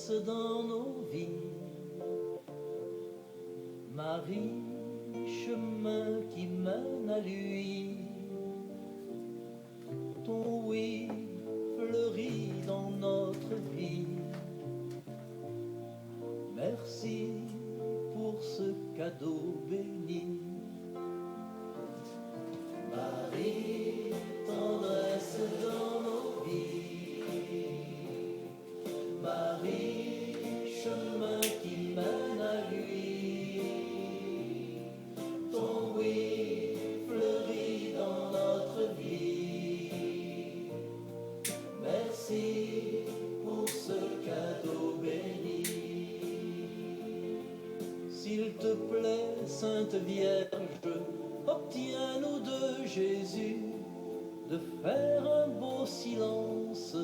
tendresse dans nos vies. Marie, chemin qui mène à lui. Ton oui fleurit dans notre vie. Merci pour ce cadeau béni. Marie, tendresse dans nos vies. Marie, chemin qui mène à lui. Ton oui fleurit dans notre vie. Merci pour ce cadeau béni. S'il te plaît, Sainte Vierge, obtiens-nous de Jésus de faire un beau silence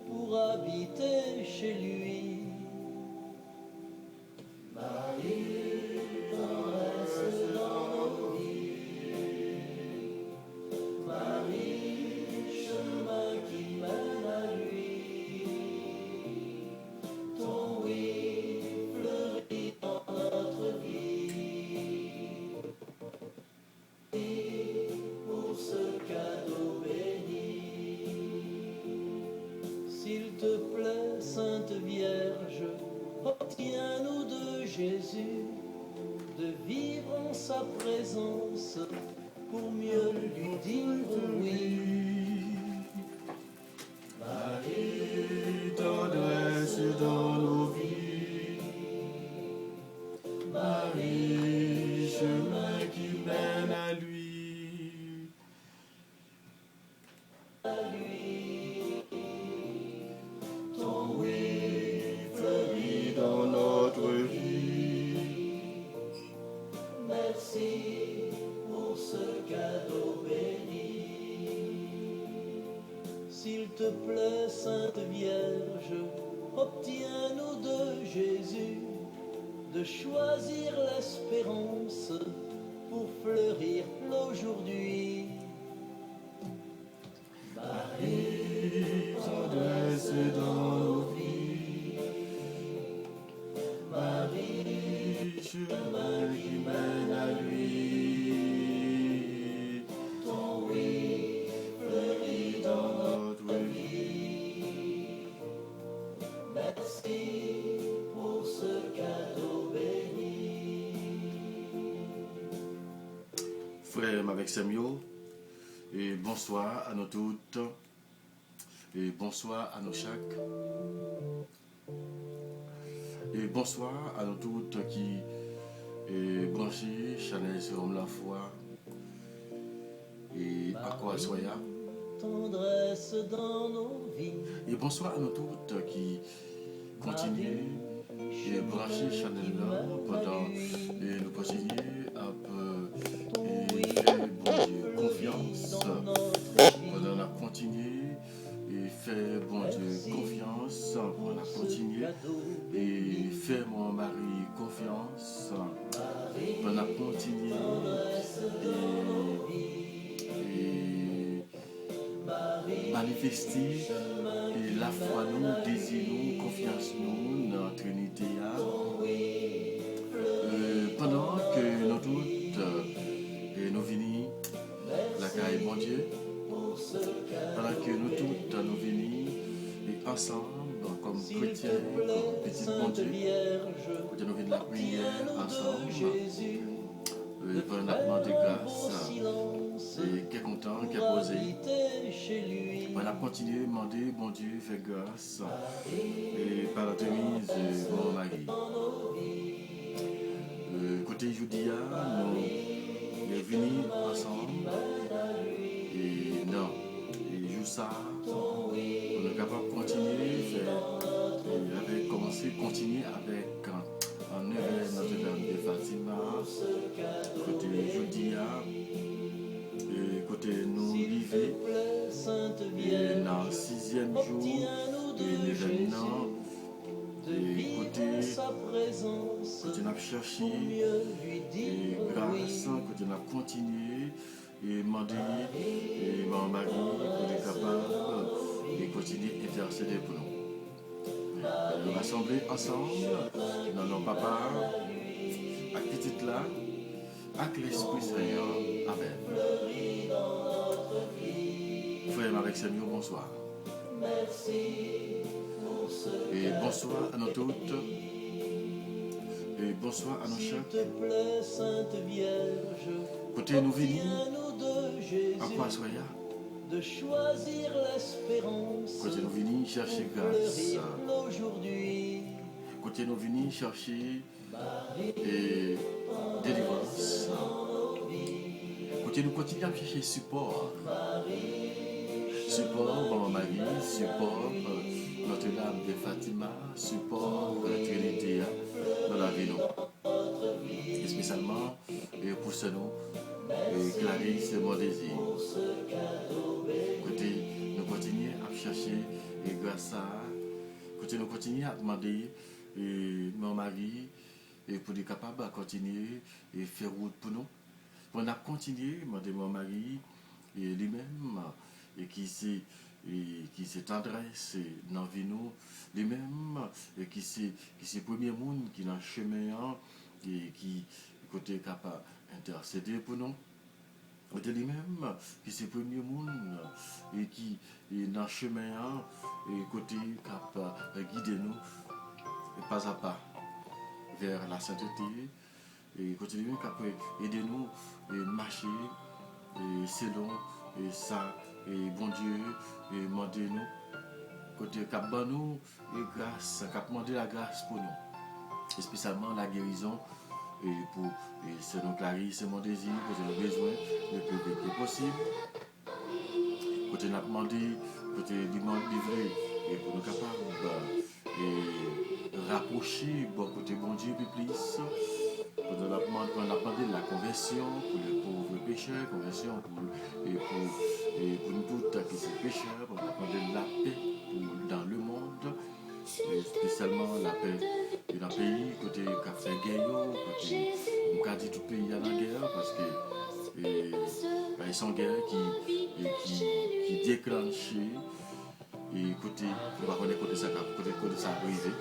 pour habiter chez lui. Marie, tendresse dans nos vies. Marie, chemin qui mène à lui. Ton oui fleurit dans notre vie. Pour ce cadeau béni. S'il te plaît, Sainte Vierge, obtiens-nous de Jésus de vivre en sa présence pour mieux lui dire oui. Marie, tendresse dans nos vies. Marie, chemin qui mène à lui. Ton Oui, fleurit dans notre vie. merci pour ce cadeau béni. S'il te plaît, Sainte Vierge, obtiens-nous de Jésus de choisir l'espérance pour fleurir l'aujourd'hui. Marie, tendresse dans nos vies. Marie, chemin qui mène à lui. Ton oui fleurit dans Notre vie. merci pour ce cadeau béni. Frère avec Samuel, et bonsoir à nous toutes, et bonsoir à nous chaque, et bonsoir à nous toutes qui est branchées, Chanel sur la foi, et à quoi soya. Tendresse dans nos vies. Et bonsoir à nous toutes qui continuent et brancher Chanel là pendant et nous continuer à faire bon Dieu confiance pendant la continuer et faire bon Dieu confiance pendant la continuer et faire mon mari confiance pendant la continuer et manifester et la foi nous, désir nous, confiance nous dans la Trinité. Pendant que nous toutes nous venons la caille bon Dieu, pendant que nous toutes nous venons et ensemble comme chrétiens, comme petit bon Dieu, nous venons la prière ensemble, pendant la demande de grâce. Et qui est content, qui est posé. On a continué à demander, bon Dieu, fait grâce. Et par la tenise, bon mari. Côté Judéa, nous sommes venus ensemble. Et non, et joue ça, on est capable de continuer. On avait commencé à continuer avec un éveil Notre-Dame de Fatima. Côté Judéa. Côté nous vivons et dans le 6e jour de l'événement et côté nous avons cherché et grâce côté nous avons continué et demandé et mon mari pour être capable de continuer à intercéder pour nous. nous rassembler ensemble, dans nos papas, avec petite là, avec l'Esprit Seigneur. Amen. Frère avec Seigneur, bonsoir. Et bonsoir à nous toutes. Et bonsoir à nos chefs. Côté nous venons, à quoi soyez de choisir l'espérance. Côté nous venons chercher grâce. Aujourd'hui. Côté nous venons chercher et délivrance. Côté nous continuons à chercher support. Support pour Marie, support notre Dame de Fatima, support Trinité dans la vie. Et spécialement pour ce nom, Clarisse, c'est mon désir. Côté nous continuons à chercher et grâce à côté nous continuons à demander mon mari et pour être capable de continuer et faire route pour nous. On a continué, mon mari et lui-même et qui s'est tendresse dans la vie nous, lui-même et qui c'est premier monde qui dans le chemin et qui côté capable d'intercéder pour nous. Côté lui-même qui c'est premier monde et qui est dans le chemin et côté capable de guider nous et pas à pas vers la sainteté et côté lui-même capable d'aider nous et marcher et selon et ça et bon Dieu et demander nous côté cap nous et grâce cap demander la grâce pour nous et spécialement la guérison et pour c'est donc Clarisse c'est mon désir que j'ai besoin le plus vite possible côté n'a demandé côté livré et pour nous capables et rapprocher bon côté bon Dieu plus on a demandé la conversion pour les pauvres pécheurs, conversion pour nous tous qui sont pécheurs, on a demandé la paix dans le monde, et spécialement la paix dans le pays, côté café guerre, côté on a dit tout le pays à la guerre parce que ils sont guerre qui déclenche et côté on va connaître côté ça arrivé.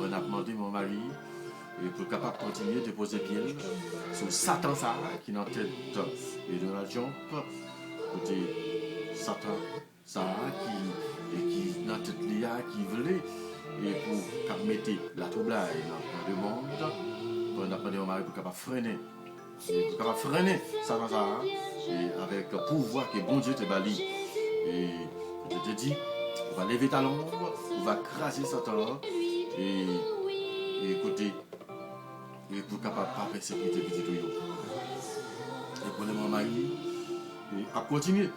On a demandé mon mari et pour capable de continuer de poser pied sur Satan Sarah qui est en tête et de la Trump, côté Satan Sarah qui est en tête l'IA qui voulait et pour mettre la troublade dans le monde, on a demandé au mari pour capable freiner Satan Sarah et avec le pouvoir que bon Dieu te bali et je te dis on va lever ta langue, on va craser Satan et écoutez et pour capable pas persécuter petit tout. Et pour mon mari à continuer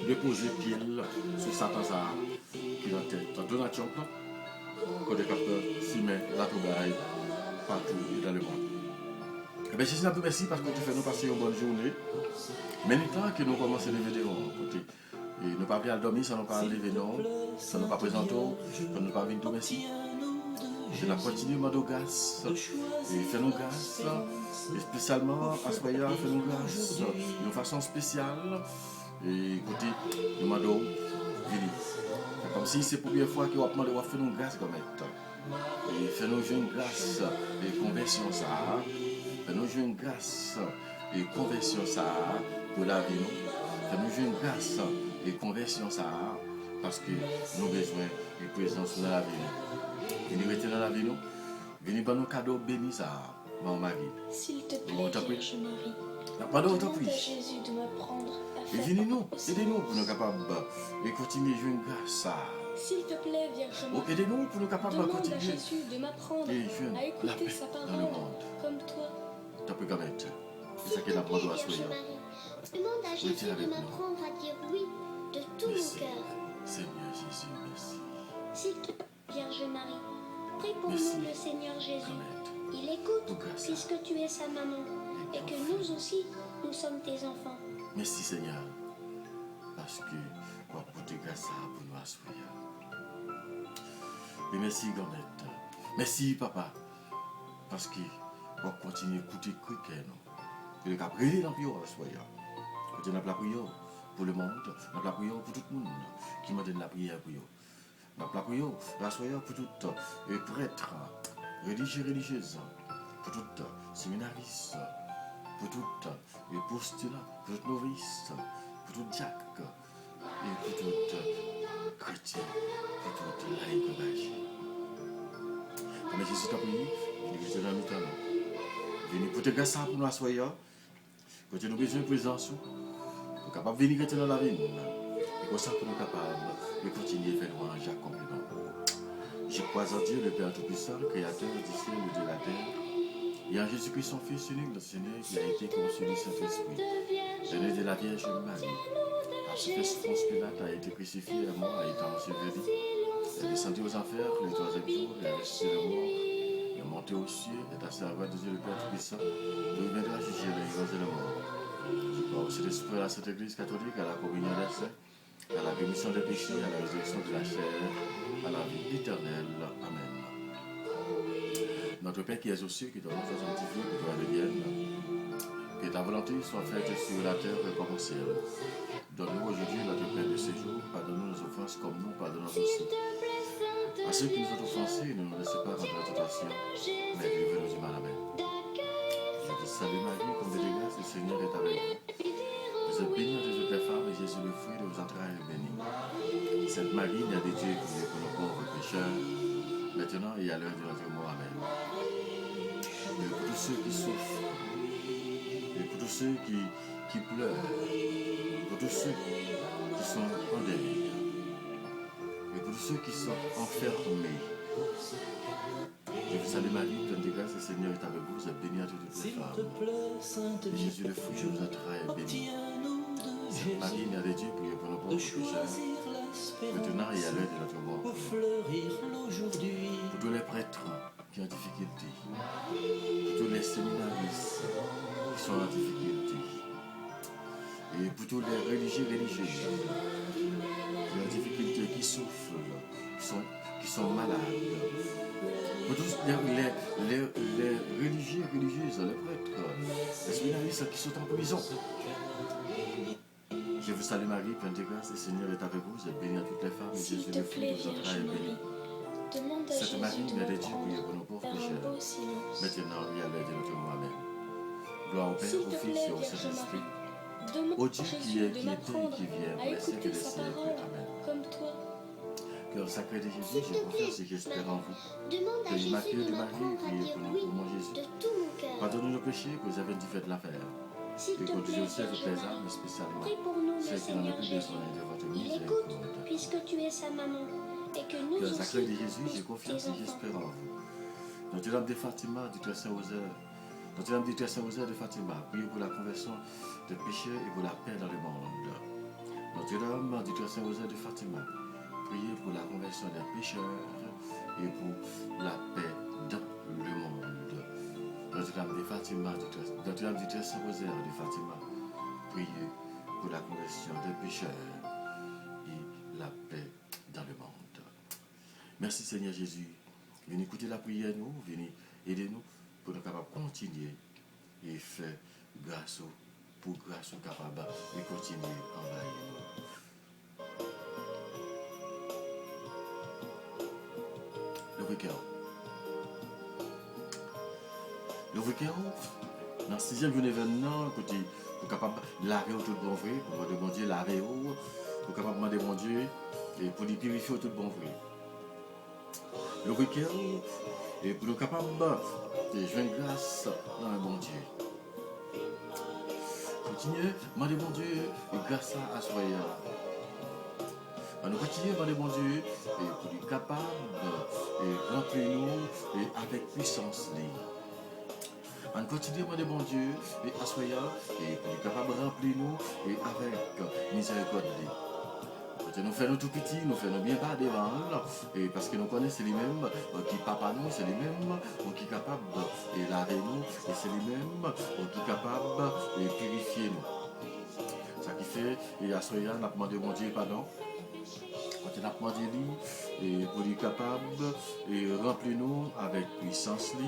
de poser pied sur Satan ça qui est en tête dans Donald Trump côté capteur si met la troubaille partout dans le monde. Et bien c'est merci parce que tu fais nous passer une bonne journée. Mais maintenant que nous commençons les vidéos côté et nous pas bien dormir ça nous pas lever non ça nous pas présenter ça nous pas venir tout merci. Je la continue de grâce et faire nos grâces et spécialement à Soya faire nos grâces de façon spéciale et écoutez nous demandons comme si c'est la première fois que vous demandez de faire nos grâces comme ça et faire nos jeunes grâces et conversion ça faire nos jeunes grâces et conversion ça pour la vie faire nos jeunes grâces et conversion ça parce que nous avons besoin de présence dans la vie. Venez rester dans la vie, nous. Venez prendre nos cadeaux bénis, ça, mon mari. S'il te plaît, Vierge Marie, demande à Jésus de me prendre à faire venez-nous, aidez-nous pour nous capables de continuer à jouer une grâce. S'il te plaît, Vierge Marie, aidez-nous pour nous capables de demande continuer à Jésus de m'apprendre et à la écouter paix sa dans le parole monde. comme toi. Tu peux quand même. C'est ça S'il qu'elle a te plaît, besoin de Vierge soigner. Marie, demande à Jésus avec de nous. m'apprendre à dire oui de tout Merci. mon cœur. Seigneur Jésus, merci. S'il te plaît, Vierge Marie, prie pour Merci. nous le Seigneur Jésus. Amen. Il écoute Pour grâce. puisque tu es sa maman et que nous aussi, nous sommes tes enfants. Merci Seigneur. Parce que pour te grâce pour nous assoyer. Et merci Gamette. Merci papa. Parce que pour continuer à écouter nous. Et le cap briller dans le pied assoyer. Nous avons la prière pour le monde, nous avons la prière pour tout le monde qui m'a donné la prière pour eux. Nous prions la soirée pour tout prêtre, religieux, religieuse, pour tout séminariste, pour tout postulat, pour tout novice, pour tout diacre, et pour tout chrétien, pour tout laïc engagé. Mais Jésus t'a prié, il est dans le temps. Venez pour te grâce pour nous asseoir, quand nous avons besoin de présence, nous sommes capables de venir dans la vie. Et comme ça, pour nous capables de continuer à faire louange à complètement. Je crois en Dieu, le Père Tout-Puissant, Créateur du ciel et de la terre, et en Jésus-Christ, son Fils unique, notre Seigneur, qui a été conçu du Saint-Esprit, né de la Vierge Marie. À ce que Ponce Pilate a été crucifié, à mort, a été enseveli, est descendu aux enfers le troisième jour, et a ressuscité le mort, est monté aux cieux, est assis à la droite de Dieu, le Père Tout-Puissant, il viendra juger les vivants et les morts. Je crois aussi l'Esprit à la Sainte Église catholique, à la communion des saints, à la rémission des péchés, à la résurrection de la chair, à la vie éternelle. Amen. Notre Père qui es aux cieux, qui donne soit sanctifié, que toi devienne, que ta volonté soit faite sur la terre comme au ciel. Donne-nous aujourd'hui notre pain de ce jour, pardonne-nous nos offenses comme nous pardonnons aussi. À ceux qui nous ont offensés, ne nous laissez pas rentrer en tentation, mais délivrez-nous du mal. Amen. Je te salue Marie, comme de grâce, le Seigneur est avec vous. Vous êtes bénie entre toutes les femmes, et Jésus, le fruit de vos entrailles, est béni. Sainte Marie, Mère de Dieu, priez pour nos pauvres pécheurs, maintenant et à l'heure de notre mort. Amen. Et pour tous ceux qui souffrent, et pour tous ceux qui pleurent, pour tous ceux qui sont endeuillés, et pour tous ceux qui sont enfermés, je vous salue Marie, pleine de grâce, le Seigneur est avec vous, vous êtes bénie entre toutes les S'il te femmes. plaît, Sainte Et Jésus, le Vierge, fruit de vos entrailles, est béni. obtiens-nous de Sainte Marie, Jésus Mère de Dieu, priez pour nos de pauvres pécheurs, choisir maintenant et à l'espérance l'heure de notre mort. pour fleurir l'aujourd'hui. Pour tous les prêtres qui ont difficulté, pour tous les séminaristes qui sont en difficulté, et pour tous les religieux religieuses qui ont en difficulté, qui souffrent, qui sont malades, pour tous les religieux religieuses, les prêtres, les séminaristes qui sont en prison. Je vous salue Marie, pleine de grâce, le Seigneur est avec vous, vous êtes bénie à toutes les femmes, et S'il Jésus, te le fruit de plaît, vos Vierge entrailles, est béni. Marie, demande à Sainte Jésus Marie, de Mère de me Dieu, priez pour prendre nos pauvres vers un pécheurs, beau silence. maintenant et à l'heure de notre mort. Amen. Gloire au Père, S'il au te Fils plaît, et au Vierge Saint-Esprit, Marie, demande au à Dieu qui Jésus est, de qui était et m'apprendre qui vient, à pour les siècles écouter des sa siècles. parole Amen. comme toi. Cœur sacré de Jésus, j'ai confiance et j'espère en vous. Demande à Que Jésus l'Immaculée de de Marie, m'apprendre à priez dire pour nous, oui pour mon Jésus. de tout mon cœur. Pardonne nos péchés, que vous avez du fait de l'affaire. S'il Et te conduisez plaît, au ciel toutes Vierge les âmes, Marie, et spécialement prie pour nous, le celles qui n'en ont Seigneur plus Jésus. besoin de votre Il écoute, miséricorde. puisque tu es sa maman, et que nous Cœur sacré aussi, de Jésus, j'ai nous, confiance tes et enfants. j'espère en vous. Notre-Dame de Fatima, du très Saint-Rosaire, Notre-Dame du très Saint-Rosaire de Fatima, priez pour la conversion des pécheurs et pour la paix dans le monde. Notre-Dame du très Saint-Rosaire de Fatima, priez pour la conversion des pécheurs et pour la paix dans le monde. Notre-Dame de Fatima, Notre-Dame du très Saint-Rosaire de Fatima, priez pour la conversion des pécheurs et la paix dans le monde. Merci Seigneur Jésus. Venez écouter la prière, nous, venez aider nous pour nous capables de continuer et faire grâce pour grâce capable de continuer à envahir nous. Le week-end. Le week-end, dans le 6e journée événement, côté pour capable laver tout bon vrai, pour demander bon Dieu laver pour capable demander bon Dieu et pour lui purifier tout bon vrai. Le week-end, et pour nous capables de joindre grâce dans le bon Dieu. Continuez, demander bon Dieu et grâce à soyez. Nous continuons à demander bon Dieu et pour lui capable et remplir nous et avec puissance. On continue à demander bon Dieu et à soyez et pour lui capable de remplir nous et avec miséricorde. Nous faisons tout petit, nous faisons bien pas devant et parce que nous connaissons les mêmes qui papa nous, c'est les mêmes qui sont capables de laver nous et c'est les mêmes qui sont capables de purifier nous. Ça qui fait, et à ce moment-là, nous avons demandé mon Dieu pardon. Quand on a demandé lui et pour lui capable de remplir nous avec puissance lui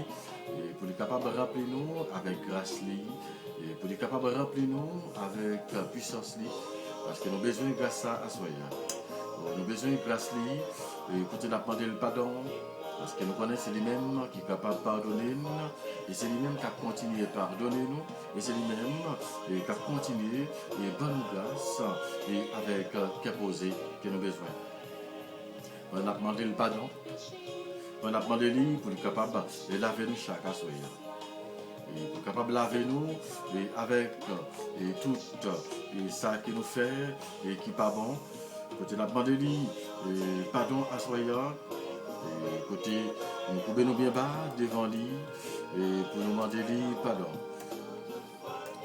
et pour lui capable de remplir nous avec grâce lui et pour lui capable de remplir nous avec puissance lui. Parce que nous avons besoin de grâce à soyez. Nous avons besoin de grâce, et écoutez, nous demander le pardon, parce que nous connaissons lui-même qui est capable de pardonner nous, et c'est lui-même qui a continué à pardonner nous, et c'est lui-même qui a continué et bonne grâce, et avec qui a posé que nous avons besoin. On a demandé le pardon, on a demandé lui pour être capable de laver nous chaque soir. Et pour être capable de laver nous et avec et tout et ça qui nous fait et qui n'est pas bon. Côté n'a demandé lui pardon à soya. Et côté nous pouvons nous bien bas devant lui et pour nous demander lui pardon.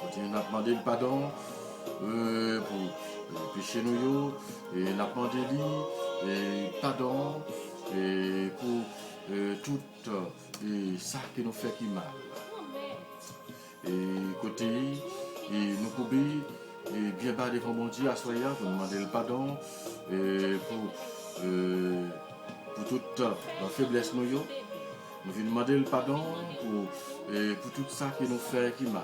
Côté n'a demandé le pardon pour péché nous et n'a demandé lui et pardon et pour tout et ça qui nous fait qui mal. Et côté et nous pouvons et bien bas devant mon Dieu à soya pour demander le pardon et pour toute la faiblesse nous nous venons demander le pardon pour tout ça qui nous fait qui mal.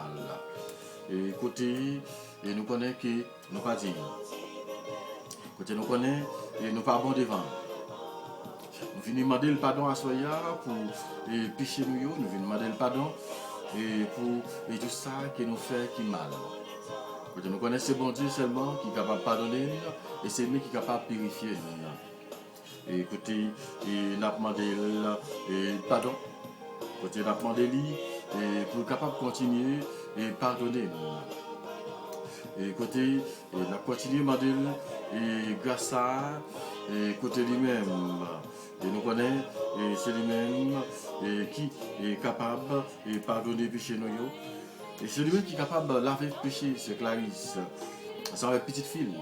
Et côté et nous connaissons que nous pas dire. Côté nous connaissons et nous pas bon devant. Nous venons demander le pardon à soya pour les péchés nous venons demander le pardon et pour tout ça qui nous fait qui mal. Côté nous connaissons bon Dieu seulement qui est capable de pardonner et c'est lui qui est capable de purifier nous. Et côté il n'a demandé pardon. Côté il n'a demandé lui et pour être capable de continuer et pardonner nous. Et côté il a continué à demander et grâce à et côté lui-même et nous connaissons et c'est lui-même et qui est capable de pardonner les péchés nous. Et c'est lui-même qui est capable de laver le péché, c'est Clarisse. C'est une petite fille.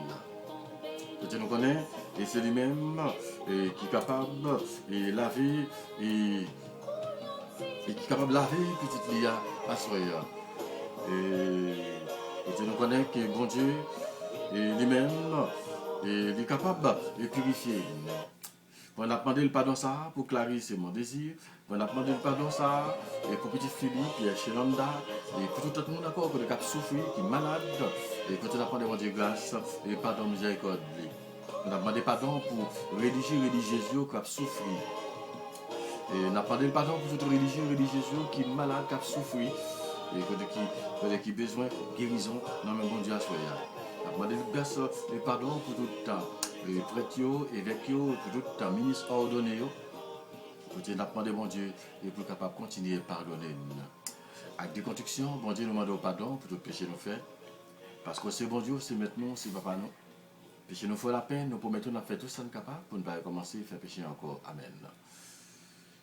Peut-être nous connaissons, et c'est lui-même qui est capable de laver et qui est capable de laver une petite fille à soi. Et peut-être nous connaissons que bon Dieu et lui-même il est capable de purifier. On a demandé le pardon ça pour Clarisse, c'est mon désir. On a demandé le pardon ça et pour petit Philippe, Pierre Chelanda, et pour tout le monde encore qui a souffert, qui est malade, et quand on a demandé de grâce et pardon miséricorde. On a demandé pardon pour religieusement qui a souffert. Et on a demandé le pardon pour toute religieusement qui est malade, qui a souffert, et qui a besoin de guérison dans le bon Dieu à soi. On a demandé grâce et pardon pour tout le temps. Et prêtre, évêque, pour tout le ministre ordonné. On a demandé bon Dieu et pour capable continuer à pardonner. Avec des constructions, bon Dieu nous demande pardon pour tout péché nous fait. Parce que c'est bon Dieu, c'est maintenant, c'est papa nous. Péché nous fait la peine, nous promettons de faire tout ça capable pour ne pas recommencer à faire péché encore. Amen.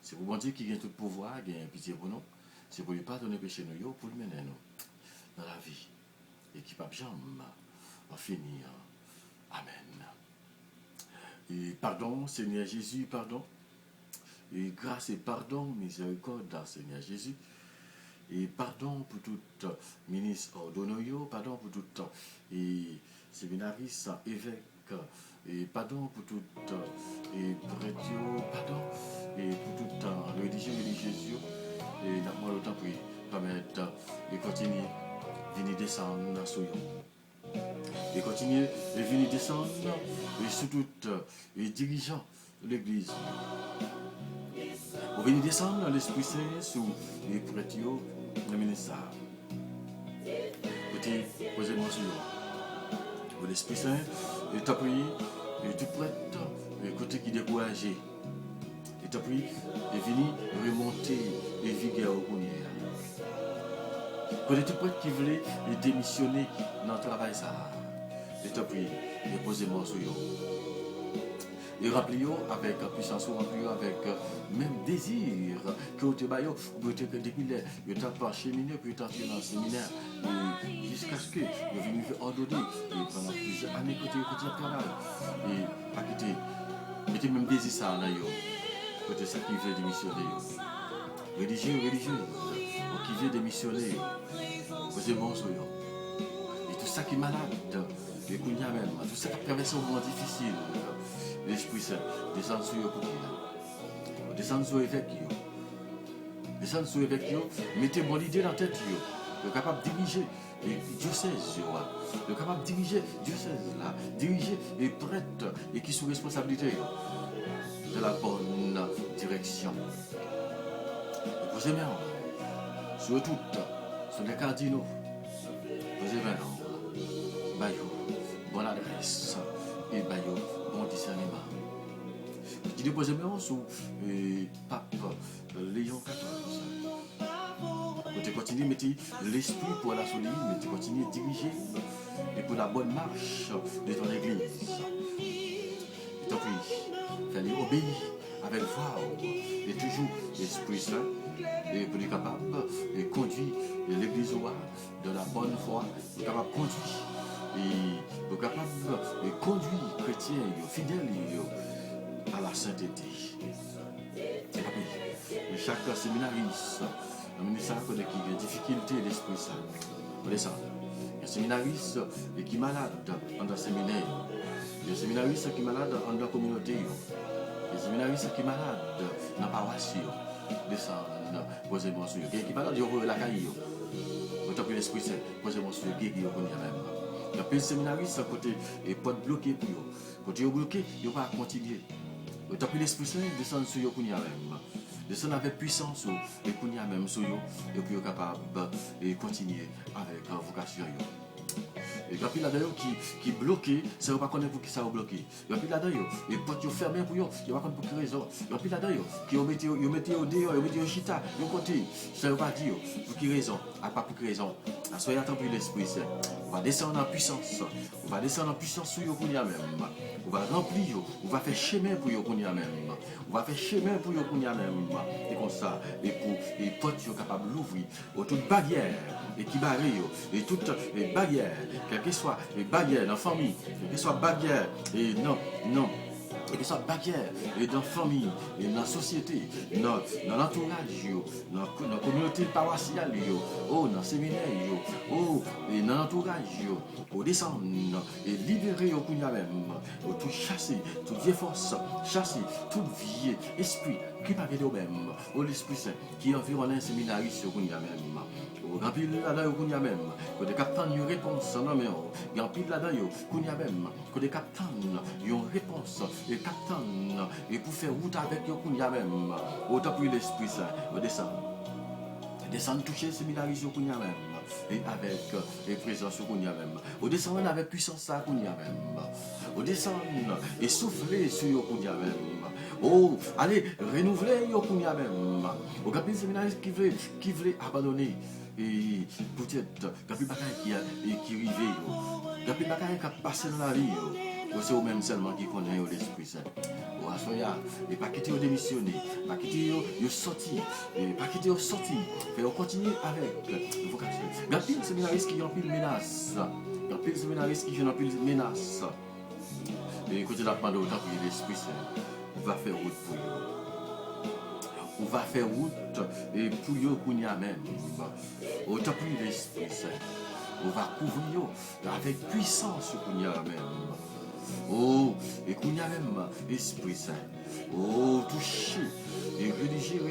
C'est pour bon Dieu qui a tout pouvoir, qui a pitié pour nous. C'est pour lui pardonner péché nous, pour le mener nous dans la vie. Et qui ne peut jamais en finir. Amen. Et pardon, Seigneur Jésus, pardon. Et grâce et pardon, miséricorde dans Seigneur Jésus. Et pardon pour tout ministre ordonné, pardon pour tout séminariste, évêque, et pardon pour tout et prêtre, pardon, et pour tout religieux, et nous le temps pour permettre de continuer à venir descendre dans ce et continuer à venir descendre et surtout les dirigeants de l'Église. Vous venez descendre dans l'Esprit Saint sous les prêtres, les ministères. Côté, posez-moi sur vous. L'Esprit Saint est appuyé, et tout prêtre, et côté qui est découragé. Et appuyé, et venir remonter les vigueurs au premier. Côté tout prêtre qui voulait démissionner dans le travail, ça. Et appuyé, et posez-moi sur vous. Et rappelez-vous avec puissance, rappelez-vous avec même désir que vous avez depuis le temps par cheminer, puis entrer dans le séminaire, jusqu'à ce que vous veniez ordonner, et pendant plusieurs années, côté le travail, et pas quitter, mettez même désir ça dans vous, côté ça qui veut démissionner, religieux, qui veut démissionner, vous êtes bon sur vous. Et tout ça qui est malade, et qu'on y a même, tout ça qui traverse un moment difficile. L'Esprit Saint, descend sur vous pour qui descend sur l'évêque, descend sur l'évêque, mettez bonne idée dans la tête, est capable de diriger et diocèse, est capable de diriger diocèse là, diriger et prêtre et qui sous responsabilité de la bonne direction. Posez bien sur tout, sur les cardinaux, posez bien bayo, bonne adresse et bayo, bon discernement. Je dis posez bien sur pape Léon XIV. Vous continuez à mettre l'esprit pour la solide, mais tu continues à diriger et pour la bonne marche de ton église. Je t'en prie, fais-les obéir avec foi et toujours l'Esprit Saint et pour être capable de conduire l'église de la bonne foi, pour capable de conduire et pour capable de conduire les chrétiens fidèles à la sainteté. Et chaque séminariste, le ministère qui a des difficultés d'Esprit Saint, vous descendez. Il y a un séminariste qui est malade dans le séminaire. Il y a un séminariste qui est malade dans la communauté. Il y a un séminariste qui est malade dans la paroisse. Descendez, posez-moi sur eux. Il y a qui est malade, il y a la caille. Vous avez l'Esprit Saint, posez-moi sur eux. Il y a même. Il y a un séminariste côté et pas bloqué pour eux. Côté bloqué, il ne va pas continuer. Vous avez l'Esprit Saint, descendez sur eux. Descendre avec puissance et qu'on y a même sur eux et puis capable de continuer avec la vocation. Et puis là-dedans qui est bloqué, ça ne va pas connaître pour qui ça va bloquer. Et puis là-dedans, et pour fermer pour eux, il ne va pas connaître pour quelle raison. Et puis là-dedans, qui ont mis au dehors, ils ont mis au chita, ils ont côté, ça ne va pas dire pour quelle raison, à pas pour quelle raison. Soyez attentifs pour l'Esprit Saint. On va descendre en puissance. On va descendre en puissance sur eux qu'on y a même. On va remplir, on va faire chemin pour eux qu'on y a même. On va faire chemin pour eux qu'on y a même. Et comme ça, et pour les portes sont capables d'ouvrir. Toutes barrières et qui barrent, et toutes les barrières, quelles que soient les barrières dans la famille, quelles que soient les barrières, et non. Et que ce soit barrière dans la famille, dans la société, dans l'entourage, dans la communauté paroissiale, dans le séminaire, dans l'entourage, au descendre et libérer au Kounia même, tout chasser, toute vieille force, chasser, toute vieille esprit qui parle de même, au l'Esprit Saint qui environne un séminariste au Kounia même. Grand pile là-dedans, il y a même, que des captains une réponse, non mais grand pile là-dedans, il y a même, que des captains une réponse, et captains, et pour faire route avec eux, il y a même, autant pour l'Esprit Saint, descendre toucher le séminariste, il y a même, et avec les présences, il y a même, au descendre avec puissance, il y a même, au descendre et souffler sur eux, il y a même. Oh, allez, renouveler yo kounya même. Au capitaine séminariste qui veut abandonner et peut-être capitaine bataille qui rive yo. Capitaine bataille qui passe dans la vie yo. C'est eux même seulement qui connaît l'Esprit Saint. Au asoya et pas quitter démissionner, pas quitter yo sorti, et pas quitter yo sorti. Faire continuer avec vocation. Capitaine séminariste qui en pile menace. Capitaine séminariste qui en pile menace. Et côté la demande autant pour l'Esprit Saint. On va faire route pour eux. On va faire route et pour eux qu'on y a même. Autant pour l'Esprit Saint. On va couvrir avec puissance qu'on y a même. Oh, et qu'on y a même Esprit Saint. Oh, toucher et religieuse.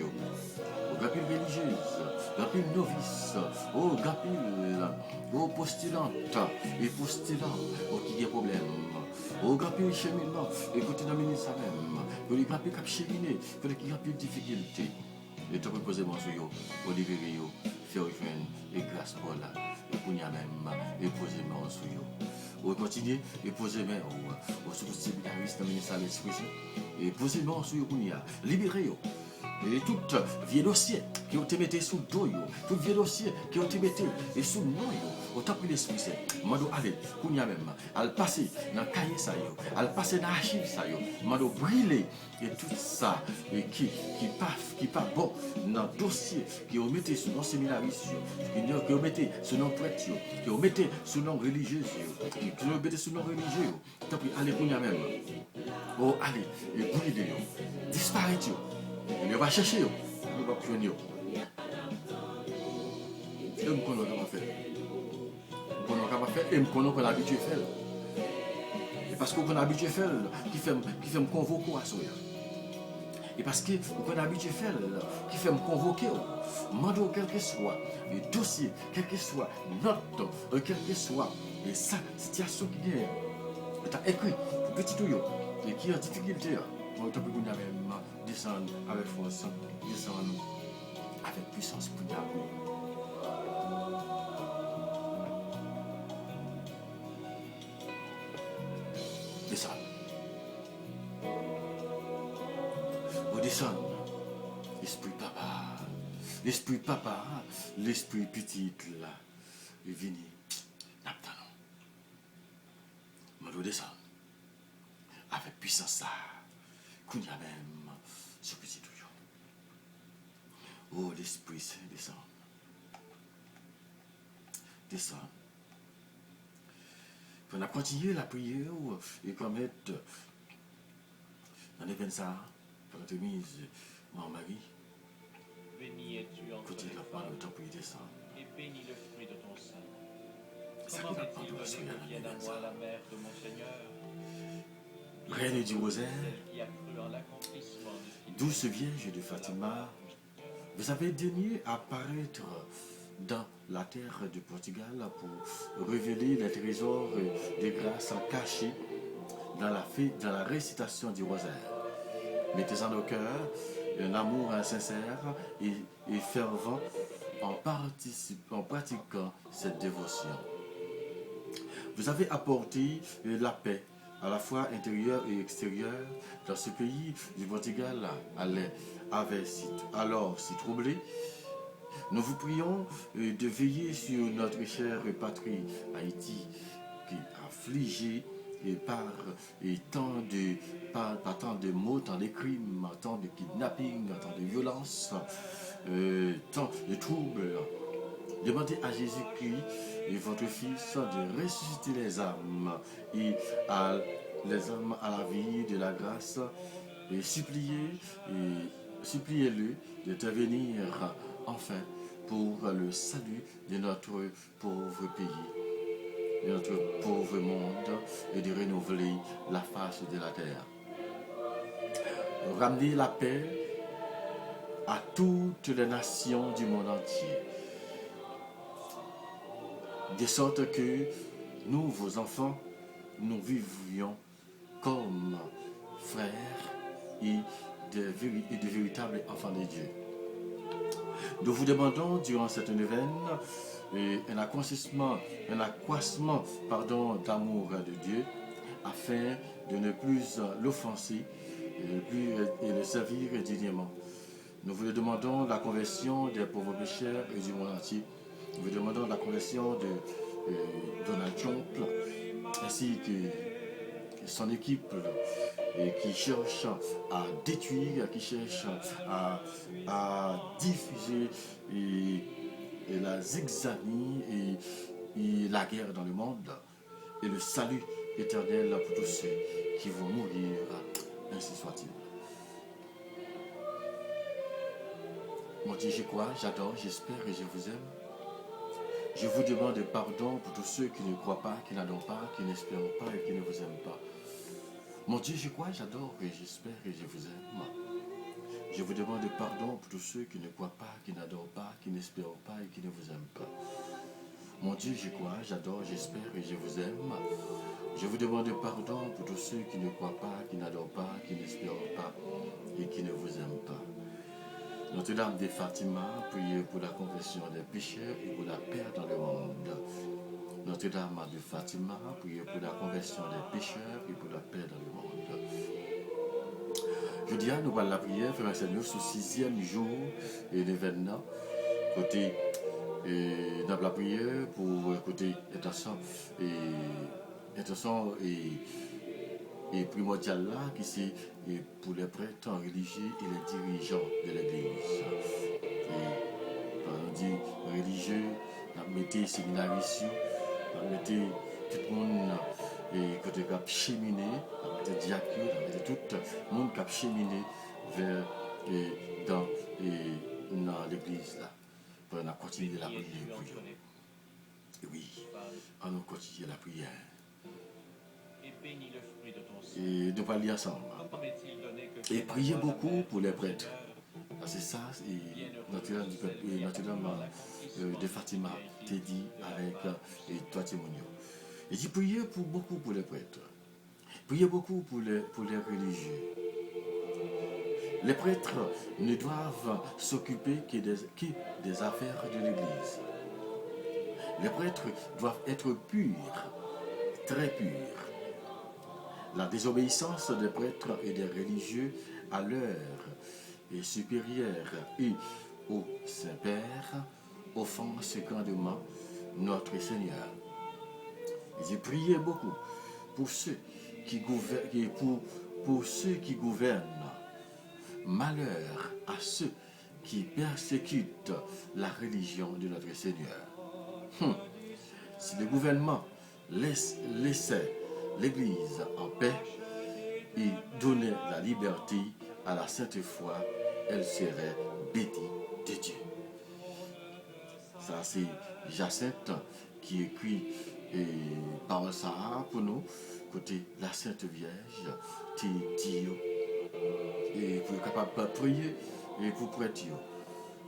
Oh, gapille religieuse. Gapille novice. Oh, gapille postulante et postulant. Oh, qui a problème. Au grand pile cheminement, écoutez dans le ministère même, que les grands cap cheminer, que les grands pile difficultés. Et tu peux poser mon sur eux, au libérer, faire rejoindre, et grâce pour là, et pour même, et poser mon sur eux. Ou continuer, et poser main au sous-séminariste dans le ministère de l'Esprit, et poser mon sur eux, libérer. Et tout vieux dossier qui ont été mis sous le dos, tout vieux dossier qui ont été mis sous le nom, autant que l'Esprit Saint, mando aller, kounya même, al passer dans le cahier ça, al passer dans l'archive ça, mando brûler et tout ça, et qui pas bon dans le dossier qui ont mis sous nom séminariste, qui ont mis sous nom prêtre, qui ont mis sous nom religieux, qui ont mis sous nom religieux, tant pis, allez kounya même, oh allez, et brûler, disparaître. On va chercher, on va pionner. Et on connaît comment faire. On connaît comment faire et on connaît qu'on a habitué à faire. Et parce qu'on a habitué à faire, qui fait me convoquer à soi. Et parce que vous avez habitué à faire, qui fait me convoquer, demander quel que soit le dossier, quel que soit note, quel que soit et ça, situation qui est, tu as écrit pour petit tout, et qui est en difficulté, on peut même descendre avec force, descendre avec puissance pour d'abord. Descendre. Vous descendre. L'esprit papa, l'esprit petit là, il vient, n'attendons. Je descend avec puissance là, qu'on y a même ce petit toujours. Oh, l'esprit saint descend. Descend. On a continué la prière et comme être dans les ça, pour notre mise, mon mari. Béni es-tu entre Côté les la parole, femmes, le temps pour y descendre. et béni le fruit de ton sein. Ça Comment qui n'a est-il pas de venu reçu que vienne à moi la mère de mon Seigneur? Reine du rosaire, Celle qui a cru en l'accomplissement de ce qu'il douce Vierge de Fatima, vous avez daigné apparaître dans la terre du Portugal pour révéler les trésors de grâce cachés dans la récitation du rosaire. Mettez en nos cœurs un amour sincère et fervent en pratiquant cette dévotion. Vous avez apporté la paix, à la fois intérieure et extérieure, dans ce pays du Portugal alors si troublé. Nous vous prions de veiller sur notre chère patrie Haïti, qui est affligée par tant de maux, tant de crimes, tant de kidnapping, tant de violences, tant de troubles. Demandez à Jésus-Christ et votre Fils de ressusciter les âmes à la vie de la grâce et suppliez-le d'intervenir enfin pour le salut de notre pauvre pays, de notre pauvre monde et de renouveler la face de la terre. Ramener la paix à toutes les nations du monde entier, de sorte que nous, vos enfants, nous vivions comme frères et de véritables enfants de Dieu. Nous vous demandons durant cette neuvaine un accroissement d'amour de Dieu afin de ne plus l'offenser et le servir dignement. Nous vous demandons la conversion des pauvres pécheurs et du monde entier. Nous vous demandons la conversion de Donald Trump ainsi que son équipe qui cherche à détruire, qui cherche à diffuser et la zigzanie et la guerre dans le monde et le salut éternel pour tous ceux qui vont mourir, ainsi soit-il. Mon Dieu, je crois, j'adore, j'espère et je vous aime. Je vous demande pardon pour tous ceux qui ne croient pas, qui n'adorent pas, qui n'espèrent pas et qui ne vous aiment pas. Mon Dieu, je crois, j'adore et j'espère et je vous aime. Je vous demande pardon pour tous ceux qui ne croient pas, qui n'adorent pas, qui n'espèrent pas et qui ne vous aiment pas. Mon Dieu, je crois, j'adore, j'espère et je vous aime. Je vous demande pardon pour tous ceux qui ne croient pas, qui n'adorent pas, qui n'espèrent pas et qui ne vous aiment pas. Notre-Dame de Fatima, priez pour la conversion des pécheurs et pour la paix dans le monde. Notre-Dame de Fatima, priez pour la conversion des pécheurs et pour la paix dans le monde. Je dis à nous la prière, frère Seigneur, sur 6e jour et l'événement, côté dans la prière pour côté intention et primordial là, qui c'est pour les prêtres religieux et les dirigeants de l'Église. Quand on dit religieux, on mettait séminaristes, on mettait tout le monde et côté cap cheminé, on mettait diacre, on mettait tout le monde cap cheminé vers dans l'Église là. On a continué la prière pour eux. Oui, on a continué la prière. bénis le fruit de ton sein. Et nous allons lire ensemble. Comment est-il donné que Et Jésus priez soit la beaucoup mère pour de les mon prêtres. Seigneur? C'est ça, et Bienheureux Notre-Dame du celle peuple, qui et a Notre-Dame cru en l'accomplissement de Fatima, de ce qui a t'es été dit dit de la avec part et toi témoignons. Et dit priez beaucoup pour les prêtres. Priez beaucoup pour les religieux. Les prêtres ne doivent s'occuper que des affaires de l'Église. Les prêtres doivent être purs, très purs. La désobéissance des prêtres et des religieux à leur supérieur et au Saint-Père offense grandement notre Seigneur. J'ai prié beaucoup pour ceux qui gouvernent, pour ceux qui gouvernent. Malheur à ceux qui persécutent la religion de notre Seigneur. Si le gouvernement laissait l'Église en paix et donnait la liberté à la sainte foi, elle serait bénie de Dieu. Ça, c'est Jacinthe qui écrit parole ça pour nous, côté la Sainte Vierge, t'es dit, et pour être capable de prier et pour prêter.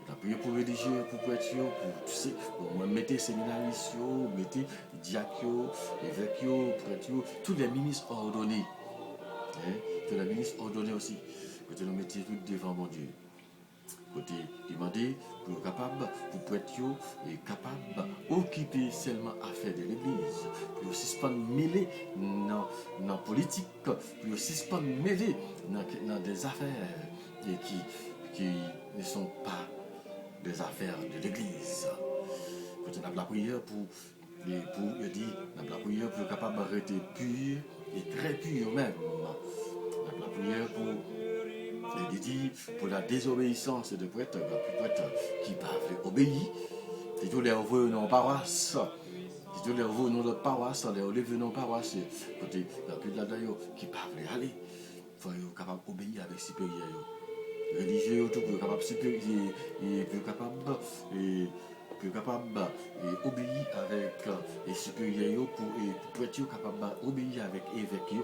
La prière pour religieux, pour prêter, pour tu sais, pour mettre séminaristes, mettre diacres, évêques, prêtres, tous les ministres ordonnés. Tous les ministres ordonnés aussi. Côté nous mettons tout devant mon Dieu. Côté demander pour être capable, pour prêter, et capable d'occuper seulement affaires de l'Église. Pour aussi pas mêler dans la politique, pour aussi pas mêler dans des affaires qui ne sont pas des affaires de l'Église. Quand on a la prière pour dire, on a la prière pour être capable de rester pur et très pur même. On a la prière pour la désobéissance de prêtres qui peuvent obéir. Si tous les envoyés dans la paroisse, si tous les envoyés dans notre paroisse, les envoyés dans la paroisse, côté qui peuvent aller, il faut être capable d'obéir avec supérieur. Religieux tout pour capable et plus capable obéir avec les supérieurs pour être capable d'obéir avec évêques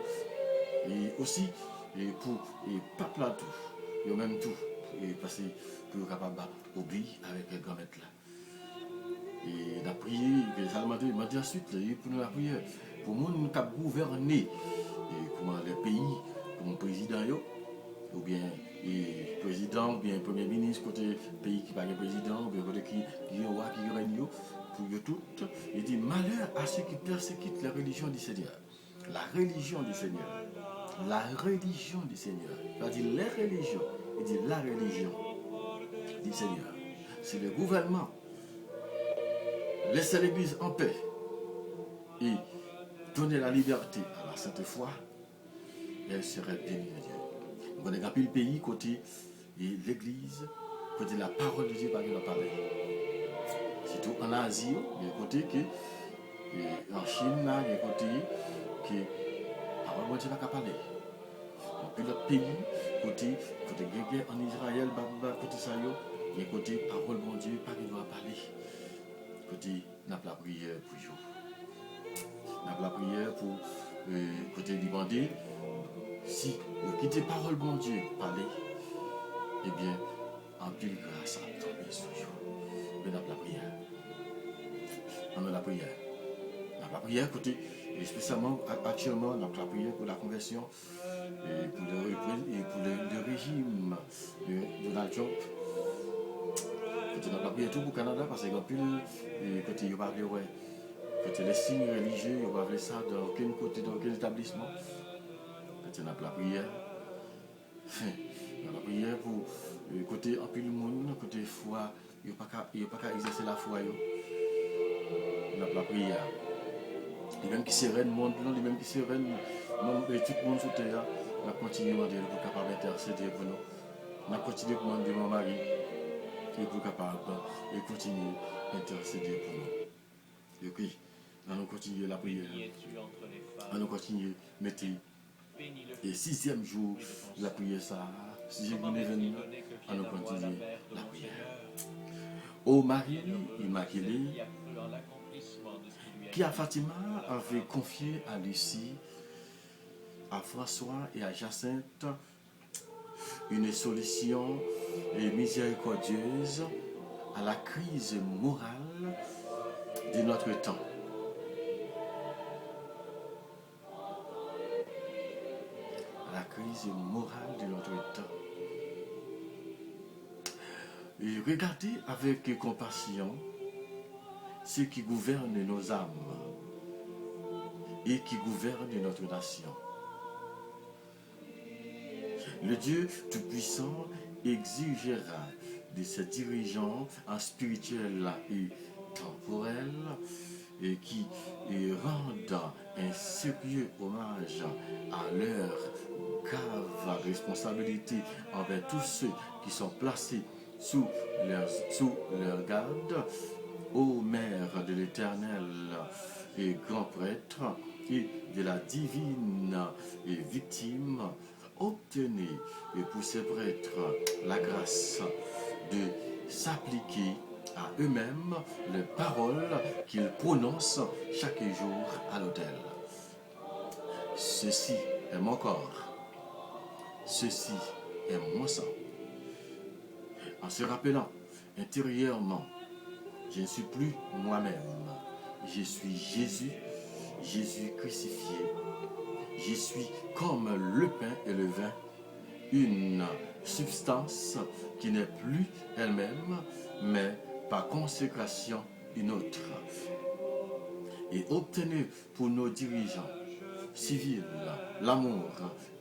et aussi pour pape là tout et même tout et parce que pour capable d'obéir avec les grand maître là et la prière que ça m'a dit ensuite pour nous la prière pour monde qui gouverner et comment les pays comme président ou bien président, ou bien premier ministre, côté pays qui n'a pas de président, ou bien côté qui est roi, qui est règne, pour eux toutes. Il dit malheur à ceux qui persécutent la religion du Seigneur. La religion du Seigneur. La religion du Seigneur. Il dit les religions. Il dit la religion du Seigneur. Si le gouvernement laisse l'Église en paix et donner la liberté à la sainte foi, elle serait bénie de Dieu. On a le pays côté l'église, côté la parole de Dieu par la parole. Surtout en Asie, il y a côté que en Chine, il y a côté que la parole de Dieu n'a pas parler. Puis l'autre pays, côté en Israël, côté ça, il y a côté parole de Dieu pas qui doit parler. Côté n'a pas la prière pour vous. N'a pas la prière pour côté demander. Si vous quittez parole bon Dieu parler, eh bien, en pile grâce à tomber sur vous. Mais dans la prière. On a la prière. Dans la prière, écoutez, et spécialement actuellement, dans la prière pour la conversion et pour le régime de Donald Trump. Dans la prière tout pour le Canada, parce qu'il y a plus côté il va parler, ouais. Côté les signes religieux, il va parler ça dans aucun côté, dans aucun établissement. Dans la prière, dans la prière pour côté en pile monde, côté foi, il n'y a pas qu'à exercer la foi. Dans la prière. Les mêmes qui sereine monde, les mêmes qui sereine, tout le monde sur terre, on a continué à demander pour capable d'intercéder pour nous. On a continué à demander mon mari et pour capable de continuer à intercéder pour nous. Et puis, on a continué la prière. On a continué à mettre. Et 6e jour, la prière ça, 6e événement, on a continué la prière. Ô Marie Immaculée, qui à Fatima avait confié à Lucie à François et à Jacinthe une solution miséricordieuse à la crise morale de notre temps. À la crise morale de notre temps. Et regardez avec compassion ce qui gouverne nos âmes et qui gouverne notre nation. Le Dieu Tout-Puissant exigera de ses dirigeants en spirituel et temporel et qui rendent un sérieux hommage à leur grave responsabilité envers tous ceux qui sont placés sous leur garde, ô Mère de l'Éternel et grand prêtre et de la divine et victime, obtenez pour ces prêtres la grâce de s'appliquer à eux-mêmes les paroles qu'ils prononcent chaque jour à l'autel. Ceci est mon corps, ceci est mon sang. En se rappelant intérieurement, je ne suis plus moi-même, je suis Jésus, Jésus crucifié. Je suis comme le pain et le vin, une substance qui n'est plus elle-même, mais par consécration une autre. Et obtenez pour nos dirigeants civils l'amour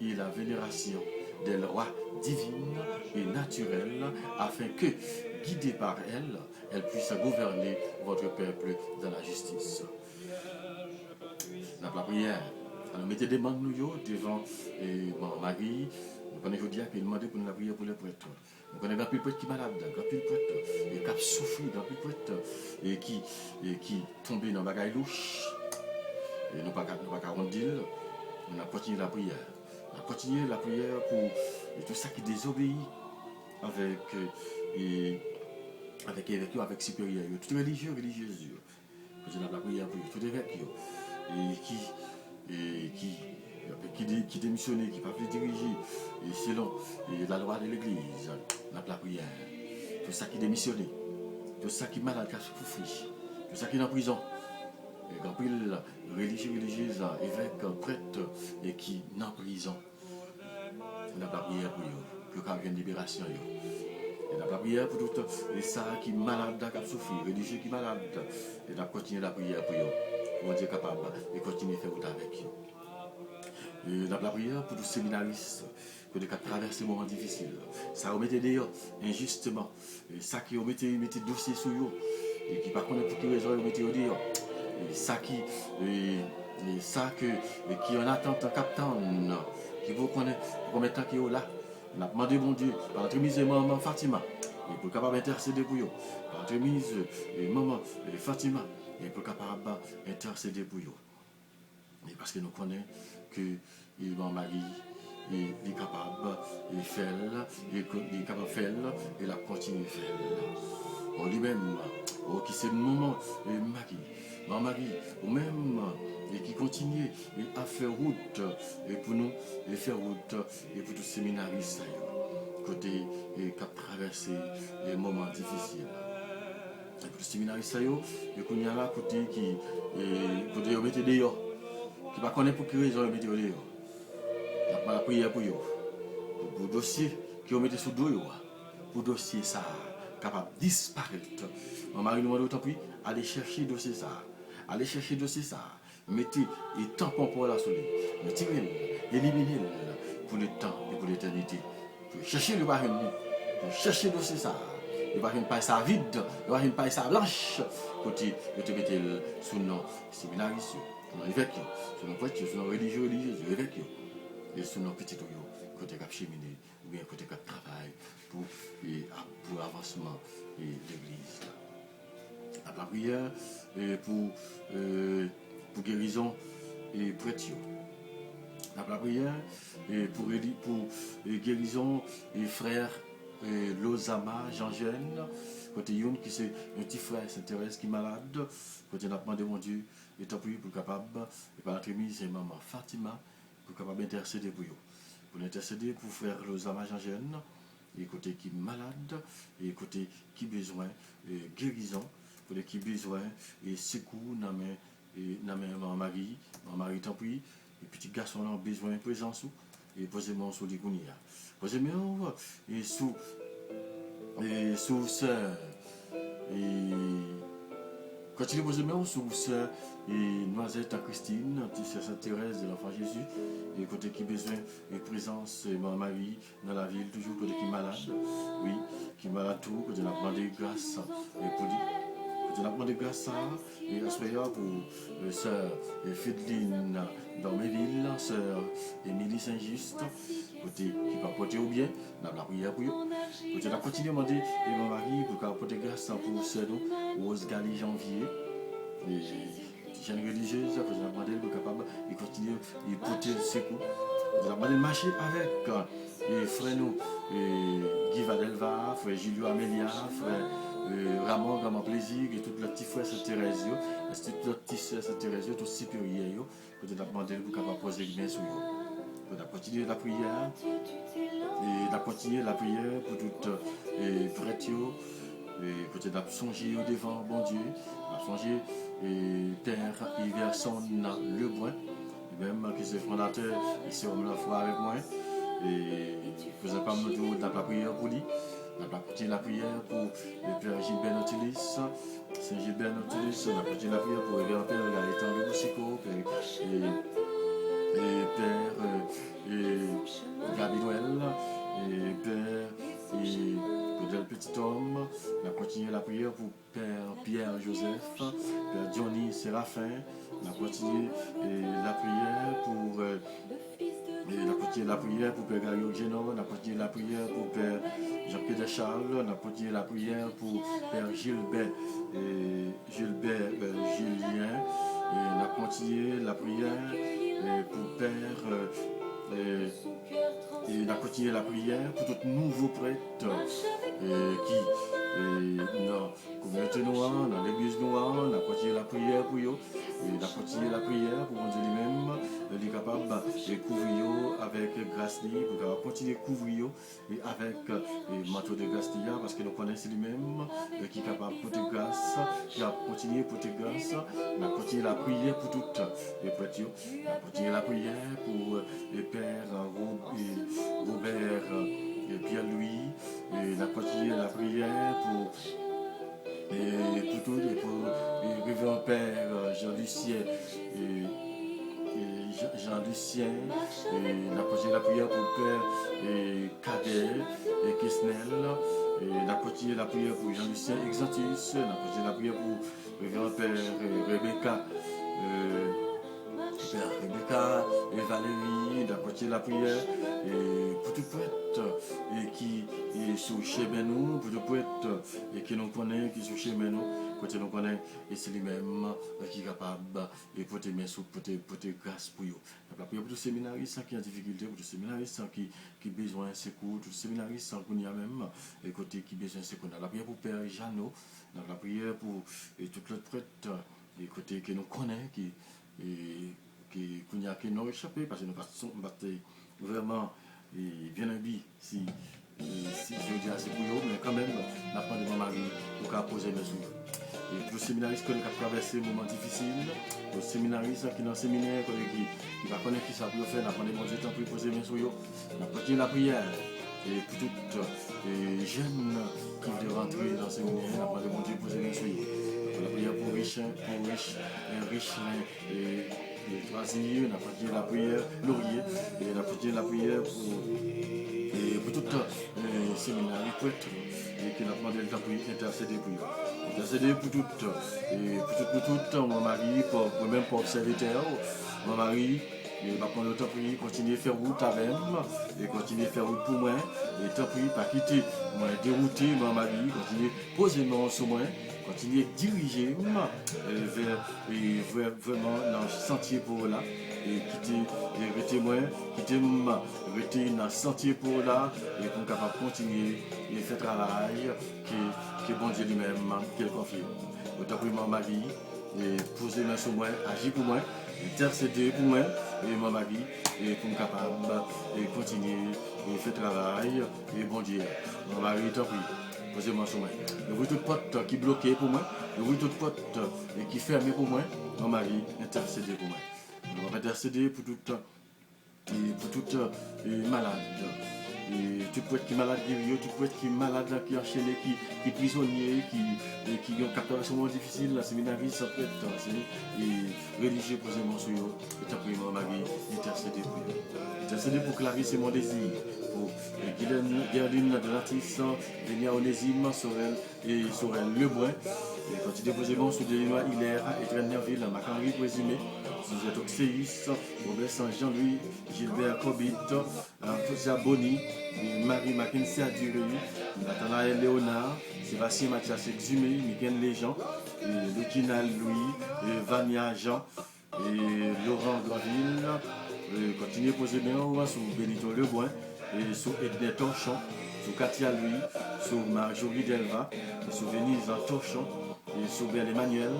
et la vénération des lois divines et naturelles, afin que, guidées par elles, elles puissent gouverner votre peuple dans la justice. La prière. Alors, mettez des mains nous devant Marie. Nous connaissons Dieu qui demande pour nous la prière pour les prêtres. Nous connaissons un prêtre qui est malade, un prêtre et qui a souffert, un prêtre et qui tombe dans la bagaille louche. Et nous ne pouvons pas rendir. On a continué la prière. On a continué la prière pour tout ça qui désobéit avec supérieur. Tout religieux, religieuse. Faisons la prière pour tout évêque qui démissionne, qui ne peut plus diriger selon la loi de l'Église, la prière. Tout ça qui démissionne, tout ça qui est malade, qui a souffert, tout ça qui est en prison. Et quand il religieuse, évêque, prêtre et qui est en prison, on a la prière pour eux, pour qu'il y ait une libération. Et la prière pour tout ça qui est malade, qui a souffert, religieux qui est malade, et on a continué la prière pour eux. Pour Dieu capable de continuer à faire route avec eux. Et la prière pour tous les séminaristes qui ont traversé des moments difficiles. Ça remet d'ailleurs injustement. Et ça qui ont mis dossier sur eux. Et qui ne connaissent pas pour quelle raison ils mettent dehors. Et ça qui en attente en captant. Qui vous connaît pour combien de temps qu'ils sont là. On a demandé mon Dieu par l'entremise de maman Fatima. Et pour capable d'intercéder pour eux. Par l'entremise de maman Fatima. Et pour capable d'intercéder pour eux. Et parce que nous connaissons que Marie est capable de faire, il est capable de faire et la continue de faire. Pour lui-même, qui c'est le moment, Marie, ou même qui continue à faire route et pour nous, et faire route et pour tous les séminaristes, côté qui a traversé les moments difficiles. Et pour les séminaristes, et qu'on y a là, côté qui mettent dehors, qui ne connaît pas pour quelle raison ils mettent dehors. Il y a la prière pour eux. Pour le dossier qui ont mis sous le dos, pour le dossier ça, capable de disparaître. Mon mari nous demande autant plus, allez chercher le dossier ça. Allez chercher le dossier ça. Mettez les tampons pour la soleil. Mettez-le, éliminez-le pour le temps et pour l'éternité. Pour chercher le baril, pour chercher le dossier ça. Il va une paille ça vide, il va une paille ça blanche. Côté, vous te mettez sous le nom séminariste, sous le nom évêque, sous le nom prêtre, sous le nom religieux, évêque. Et sous nos petits tuyaux, côté cap cheminé, ou bien côté cap travail, pour l'avancement de l'Église. La prière pour guérison et prêtre. La prière pour guérison et frère Lozama, Jean-Jeune, côté Youn qui c'est un petit frère Saint-Thérèse qui est malade, côté on a demandé mon Dieu, et tant pis pour capable, et par l'entremise, c'est maman Fatima, pour capable intercéder pour eux. Pour intercéder pour frère Lozama Jean-Jeune, et côté qui est malade, et côté qui a besoin de guérison, pour les qui a besoin de secours dans ma Marie tant pis, et petit garçon a besoin de présence, et posez-moi sur les gounia. Posez-moi et sous sœur, et continuez posez-moi sous sœur, et Noisette à Christine, petite sœur Thérèse de l'enfant Jésus, et côté qui a besoin de présence, ma Marie dans la ville, toujours côté qui est malade, oui, qui est malade tout, côté la demandé grâce, et pour dire. Je vous demande grâce et à pour sœur Fédeline dans mes villes, sœur Émilie Saint-Just, côté qui va porter au bien, dans la prière pour eux. Je vais continuer à demander et mon mari pour porter grâce pour sœur Rose Gali Janvier. Jeune religieuse, je vais demander pour capable de continuer à porter le secours. Je vais demander de marcher avec les frères Guy Vadelva, frère Julio Amélia, frère Ramon, grand plaisir, et tout le petit frère Saint Thérèse, tout le petit frère Saint Thérèse, tout supérieur, pour te demander pour capable poser bien sur eux. Pour continuer la prière, et continuer la prière pour tout prêtre, et pour te songer au devant, bon Dieu, songer Père Iverson Lebrun, même qui est fondateur, ici on la foi avec moi, et vous avez pas me la prière pour lui. On a continué la prière pour le Père Gilbert Nautilus, Saint Gilbert Nautilus, on a continué la prière pour le Père Gaëtan de Boussico, Père Gabi Noël, et Père pour le petit homme, on a continué la prière pour Père Pierre Joseph, Père Johnny Séraphin, on a continué la prière pour on a continué la prière pour Père Gario Génon, on a continué la prière pour Père Jean-Pierre Charles, on a continué la prière pour Père Gilbert Julien, et on a continué la prière pour Père et on a continué la prière pour tout nouveau prêtre qui dans la communauté noire, dans l'église noire, on a continué la prière pour eux, et on a continué la prière pour Dieu lui-même, il est capable de couvrir avec grâce, pour continuer à couvrir avec le manteau de grâce, parce que nous connaissons lui-même qui est capable de porter grâce, qui a continué à porter grâce, on a continué la prière pour toutes les prêtres, on a continué la prière pour le Père Robert et Pierre-Louis, et on a continué la prière pour tout, et pour le révérend Père Jean-Lucien Jean-Lucien, et on a continué la prière pour Père Cadet et Kesnel, et on a continué la prière pour Jean-Lucien Exantus, on a continué la prière pour le révérend Père Rebecca. Père Rebecca et Valérie, d'apporter la prière et pour tout prêtre et qui est sous chez nous, pour tout prêtre et qui nous connaît, qui est sous chez nous, côté nous connaît, et c'est lui-même qui est capable et pour porter grâce pour eux. La prière pour tous les séminaristes qui ont des difficultés, pour tous les séminaristes qui ont besoin de secours, tous les séminaristes qui ont même et côté qui ont besoin de secours. La prière pour Père Jeannot, la prière pour tout le prêtre et côté qui nous connaît, qui nous échappé parce que nous passons vraiment bien habillés si je dis assez pour eux, mais quand même, la part de mon mari pour poser mes sous. Et pour les séminaristes qui ont traversé des moments difficiles, pour les séminaristes qui sont dans le séminaire, qui va connaître qui ça peut faire, n'a pas de mon Dieu, tant pour poser mes sous, on a continué la prière. Et pour toutes les jeunes qui veulent rentrer dans le séminaire, n'a pas de mon Dieu, poser mes sous. La prière pour riche et troisième, on a continué la prière Laurier, et on a continué la prière pour tout les séminaires, les prêtres, et qui ont demandé le temps pour intercéder pour eux. Intercéder pour tout, mon mari, même pour observer terre, mon mari, et va prendre le temps pour continuer à faire route avec moi, et continuer à faire route pour moi, et tant pis, pas quitter, moi dérouter mon mari, continuer à poser mon sur moi, continuer à diriger vers vraiment dans le sentier pour là, et quitter dans le sentier pour là, et pour capable continuer et faire travail que bon Dieu lui-même qu'il confie. Autant pour mon mari, et poser main sur moi, agir pour moi, intercéder pour moi et mon mari et pour me capable et continuer et faire travail et bon Dieu. Mon mari t'en prie, posez-moi sur moi. Je vois toute porte qui est bloquée pour moi, je vois toute porte qui est fermée pour moi. Mon mari intercéder pour moi. On va intercéder pour tout malade. Et tout peut être qui est malade guéri, tout peut être qui est malade qui est enchaîné, qui est prisonnier, qui a un captation difficile, la séminariste, ça peut être et religieux posément sur eux. Et t'as pris mon mari, intercéder pour eux. Intercéder pour Clarisse, c'est mon désir. Pour Guerline de l'artiste, Vénia Onésime, Sorel et Sorel Lebrun. Et quand tu déposes bon sur Delinois Hilaire et Trennerville, Macanry présumé, vous êtes Oxéis, Robert Saint-Jean-Louis, Gilbert Cobit, Tosia Boni, Marie Mackenzie Aduré, Nathanaël Léonard, Sébastien Mathias Exhumé, Miguel Léjean, Lucinal Louis, Vania Jean, et Laurent Graville, continuez à poser bien sur Benito Lebrun, et sur Ednet Torchon, sur Katia Louis, sur Marjorie Delva, sur Venise Torchon, et sur Bel Emmanuel,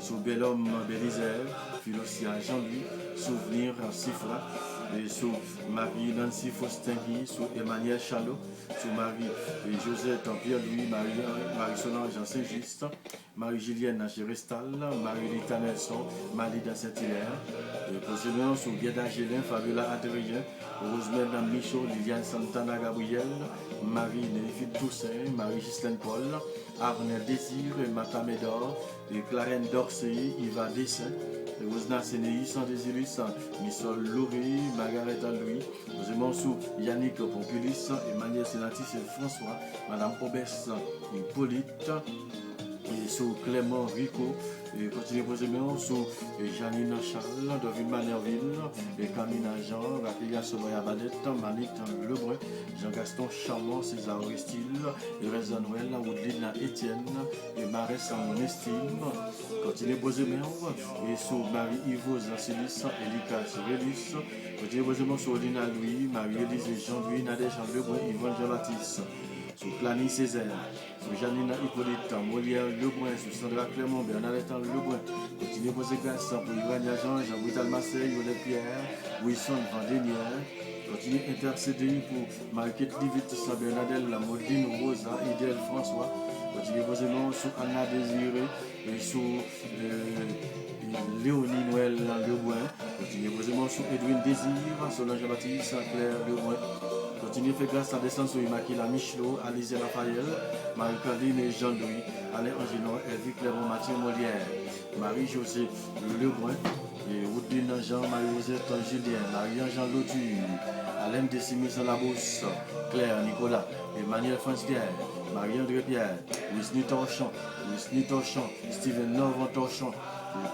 sur Bel Homme Bélizer, Philosia Jean-Louis, Souvenir Sifra, et sur Marie Nancy Faustin-Guy, sur Emmanuel Chalot, sur Marie et Josette Pierre-Louis, Marie-Solange Saint-Just, Marie-Julienne Gérestal, Marie-Lita Nelson, Malida Saint-Hilaire, possédant sur Guéda Gélin, Fabiola Adrien, Rosemère Michaud, Liliane Santana Gabriel, Marie-Néphile Toussaint, Marie-Gislaine Paul, Arnel Désir, Mata Médor, et Clarence Dorsey, Yva Dessin, Rosna Sénéi, Sans-Désiris, Missol Loury, Margaret Louis, posément sous Yannick Pompulis, Emmanuel Sénatis et François, Madame Obès Hippolyte, et sous Clément Rico, et continuez posément sous Janine Charles, David Manerville, et Camille Jean, Raphaël Sonoya Badette, Manit Lebrun, Jean-Gaston Charmant, César Aristide, et Reza Noël, Woodline Étienne, et Marès en estime, continuez posément, et sous Marie-Yvos Zancilis, Elika Rélis, continuez posément sous Odina Louis, Marie-Élise Jean-Louis, Nadège Jean Lebrun, Yvonne Jean-Baptiste, sur Clany Césaire, sur Janina Hippolyte, Molière Lebrun, sur Sandra Clément, Bernadette Lebrun, continuez vos grâces pour Ivania Jean, Jean-Brital Marseille, Yolette Pierre, Wilson Vendénière, continuez intercéder pour Marquette Livit, Bernadette, la Modine Rosa, Idel François, continuez vos aimants sur Anna Désiré, et sur Léonie Noël Lebrun, continuez vos aimants sur Edwin Désir, Solange Baptiste, Saint-Clair Lebrun. Continuez à faire grâce à descendre sur Immaculée Michelot, Alizé Raphaël, Marie-Caline et Jean-Louis, Alain Angelon, Elvie Clément, Mathieu Molière, Marie-Josée Lebrun, et Woodine Jean, Marie-Rosette Julien, Marie-Jean Lotu, Alain Décimis Labousse, Claire Nicolas, Emmanuel Franz-Pierre, Marie-André Pierre, Wisny Torchon, Steven Novon Torchon,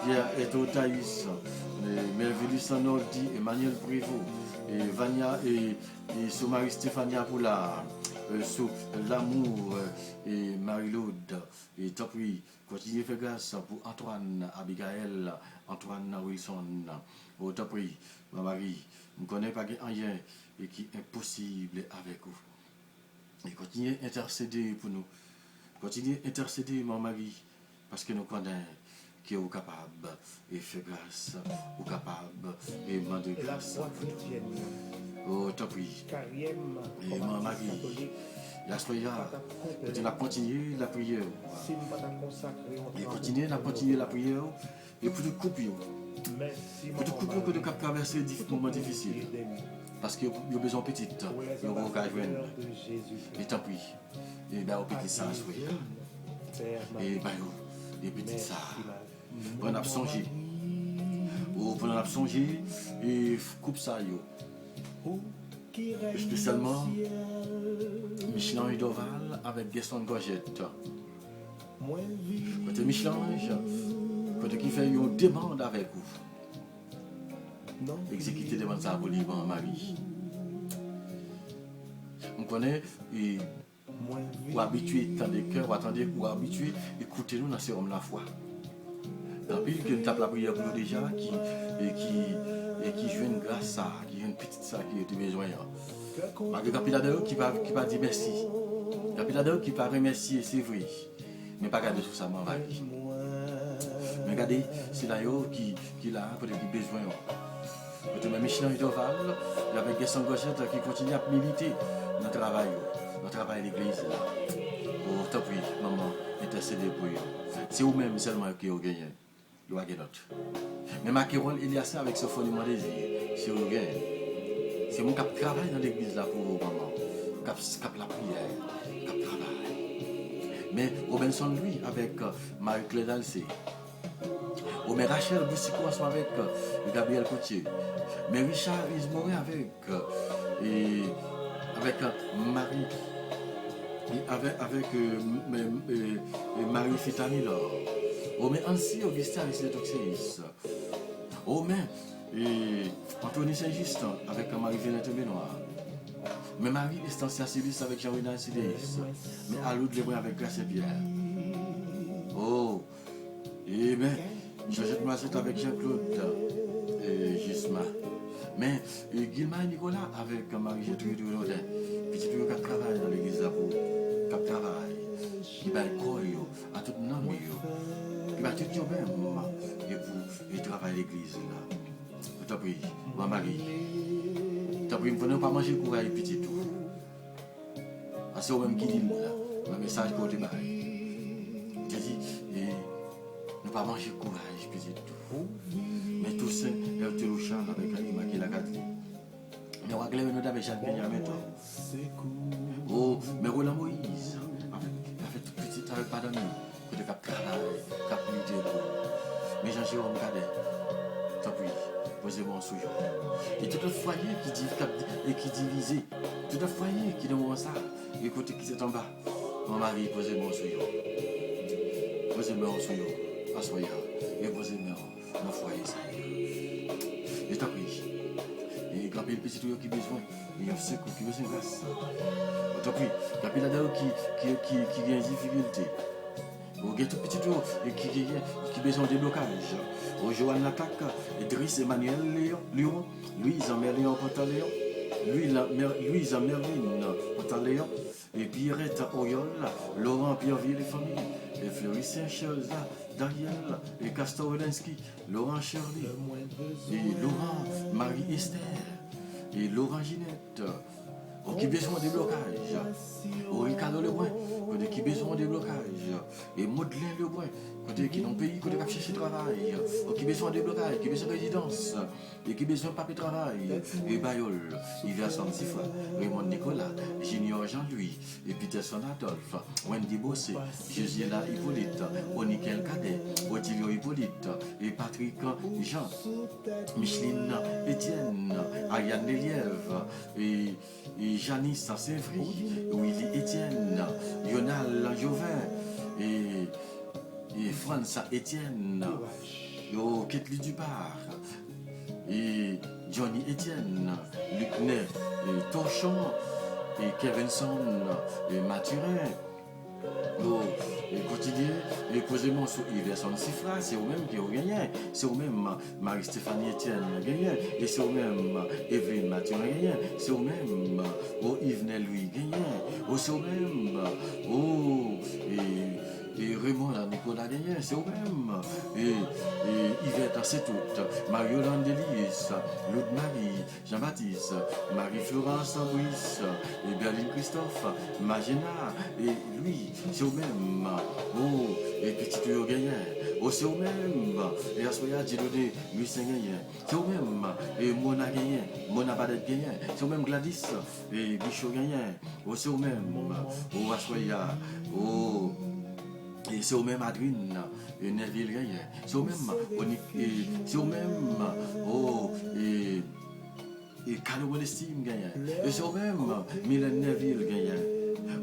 Pierre Eto Thaïs, Melville Sanordi, Emmanuel Prévost, et Vania et sous Marie Stéphania Poulard, sous l'amour et Marie-Laude, et top oui, continuez à faire grâce pour Antoine Abigail, Antoine Wilson, au top oui, ma Marie, ne connaît pas rien et qui est impossible avec vous. Et continuez à intercéder pour nous, continuez à intercéder, ma Marie, parce que nous connaissons qui est capable et fait grâce, ou capable et demander grâce. Oh, tant pis. Et ma Marie, la soya, continue à continuer la prière. Et continuer à continuer la prière. Et pour te couper, que de traverser des moments difficiles. Parce qu'il y a besoin de petite, il y a besoin de tant pis. Et bien, au petit ça, et bien, les petites ça. Pour en songer, ou pour en songer et coupe ça yo. Spécialement Michelin Doval avec Gaston Gorgette. Côté Michelin, côté qui fait une demande avec vous. Exécuter demande ça pour libre Marie. On connaît et ou habitué tant de cœur, ou attendez ou habitué, écoutez-nous dans ces hommes la foi. Tant pis que nous tape la prière pour nous déjà, qui joue une grâce, ça, qui joue une petite ça qui est besoin. Malgré Capilade qui va dire merci. Capilade qui va remercier, c'est vrai. Mais pas garder tout ça, mon mari. Mais regardez, c'est là qui là, peut-être qui besoin. Peut-être même Michelin Doval, avec des Gauchette qui continue à militer dans le travail de l'église. Pour tant pis, maman, intercéder pour eux. C'est vous-même seulement qui ont gagné. Il y a d'autres. Mais Macaron, il y a ça avec ce fondement désir. C'est vous gagné. C'est mon cap travail dans l'église là pour vous, maman. Cap la prière, cap travail. Mais Robinson, lui, avec Marie-Claire Dalcé. Mais Rachel Boussico ensemble avec Gabriel Coutier. Mais Richard Ismoré avec Marie. Avec Marie Fitani là. Mais ainsi Augustin avec les Toxéis. Mais Anthony Saint-Just avec Marie Violette Benoît. Mais Marie Estancia Silis avec Jean-Renal Sidéis. Mais Aloud Lebrun avec Grâce Pierre. Oh, et bien, Georgette Mazette avec Jean-Claude Gisma. Mais Guilma et Nicolas avec Marie-Gertrude Rodin. Petit peu qui travaille dans l'église là pour qui travaille. Qui va le corps à tout le monde. Qui va tout le même. Et pour travailler l'église là. Je t'en prie, ma Marie. Je t'en prie, ne pas manger le courage petit tout. C'est au même qui dit le message pour te bailler. Je dis, ne pas manger le courage petit tout. Mais tout ça, il y a tout le champ avec Alima qui l'a gâté. Mais on va glaner nous avec Jean Pierre maintenant. Oh, mais Roland Moïse, avec tout petit travail pas d'amis, que de cap travail, cap militer. Mais Jean-Jérôme Cadet, tant pis, posez-moi en souillon. Et tout le foyer qui divise, tout le foyer qui demande ça, écoutez qui est en bas. Mon mari, posez-moi en souillon. Posez-moi en souillon, assoyez, et posez-moi en foyer, ça y est. Et tant pis. Et quand il y a le petit qui a besoin, il y a un secours qui a besoin de grâce. Tant pis, quand il y a des qui a des difficultés. Il y a tout petit tour qui a besoin de blocage. Joanne Attaque, Idriss Emmanuel Léon, Louise Merlin Pantaléon, Louise Merlin Pantaléon, et Pierrette Oyol, Laurent Pierreville et famille, et Floricien Chelza, Dariel, et Castor Welensky, Laurent Shirley, et Laurent Marie-Esther, et Laurent Ginette. Qui a besoin de blocage. Ricardo Lebrun, qui a besoin de blocage. Et Madeleine Lebrun, qui est dans le pays, qui a cherché travail. Qui a besoin de blocage, qui a besoin de résidence. Et qui a besoin de papier travail. Et Bayol, il y a 66 fois. Raymond Nicolas, Junior Jean-Louis, et Peterson Adolphe, Wendy Bossé, Josiela Hippolyte, Onikel Cadet, Otilio Hippolyte, et Patrick Jean, Micheline Etienne, Ariane Lelièvre, et Janice Saint-Vry, Willy Etienne, Lionel Jovin, et França Etienne, Ketli Dupart, et Johnny Etienne, Luc Ney, et Torchon, et Kevinson, et Mathurin. Et quotidien, et posez-moi sur Yves Sifra, c'est eux-mêmes qui ont gagné, c'est eux-mêmes Marie-Stéphanie Etienne gagné, et c'est eux-mêmes Evelyne Mathieu gagné, c'est eux-mêmes Yves Louis gagné, c'est eux-mêmes et Raymond Nicolas gagné, c'est eux-mêmes, et Yvette c'est tout, Marie-Yolande Delis, Laude Marie, Jean-Baptiste, Marie-Florence Brice, et Berline Christophe, Magena, et lui, c'est eux-mêmes, et petit peu gagné, c'est eux-mêmes, et à ce moment-là, j'ai donné Lucien gagné, c'est eux-mêmes, et Mona gagné, Mona Badet gagné, c'est eux-mêmes Gladys, et Bichot gagné, c'est eux-mêmes, à ce moment-là, et c'est au même Adrien, et Neville gagné, c'est au même, et Carlo Estime gagné, et c'est au même, Mylène Neville gagné,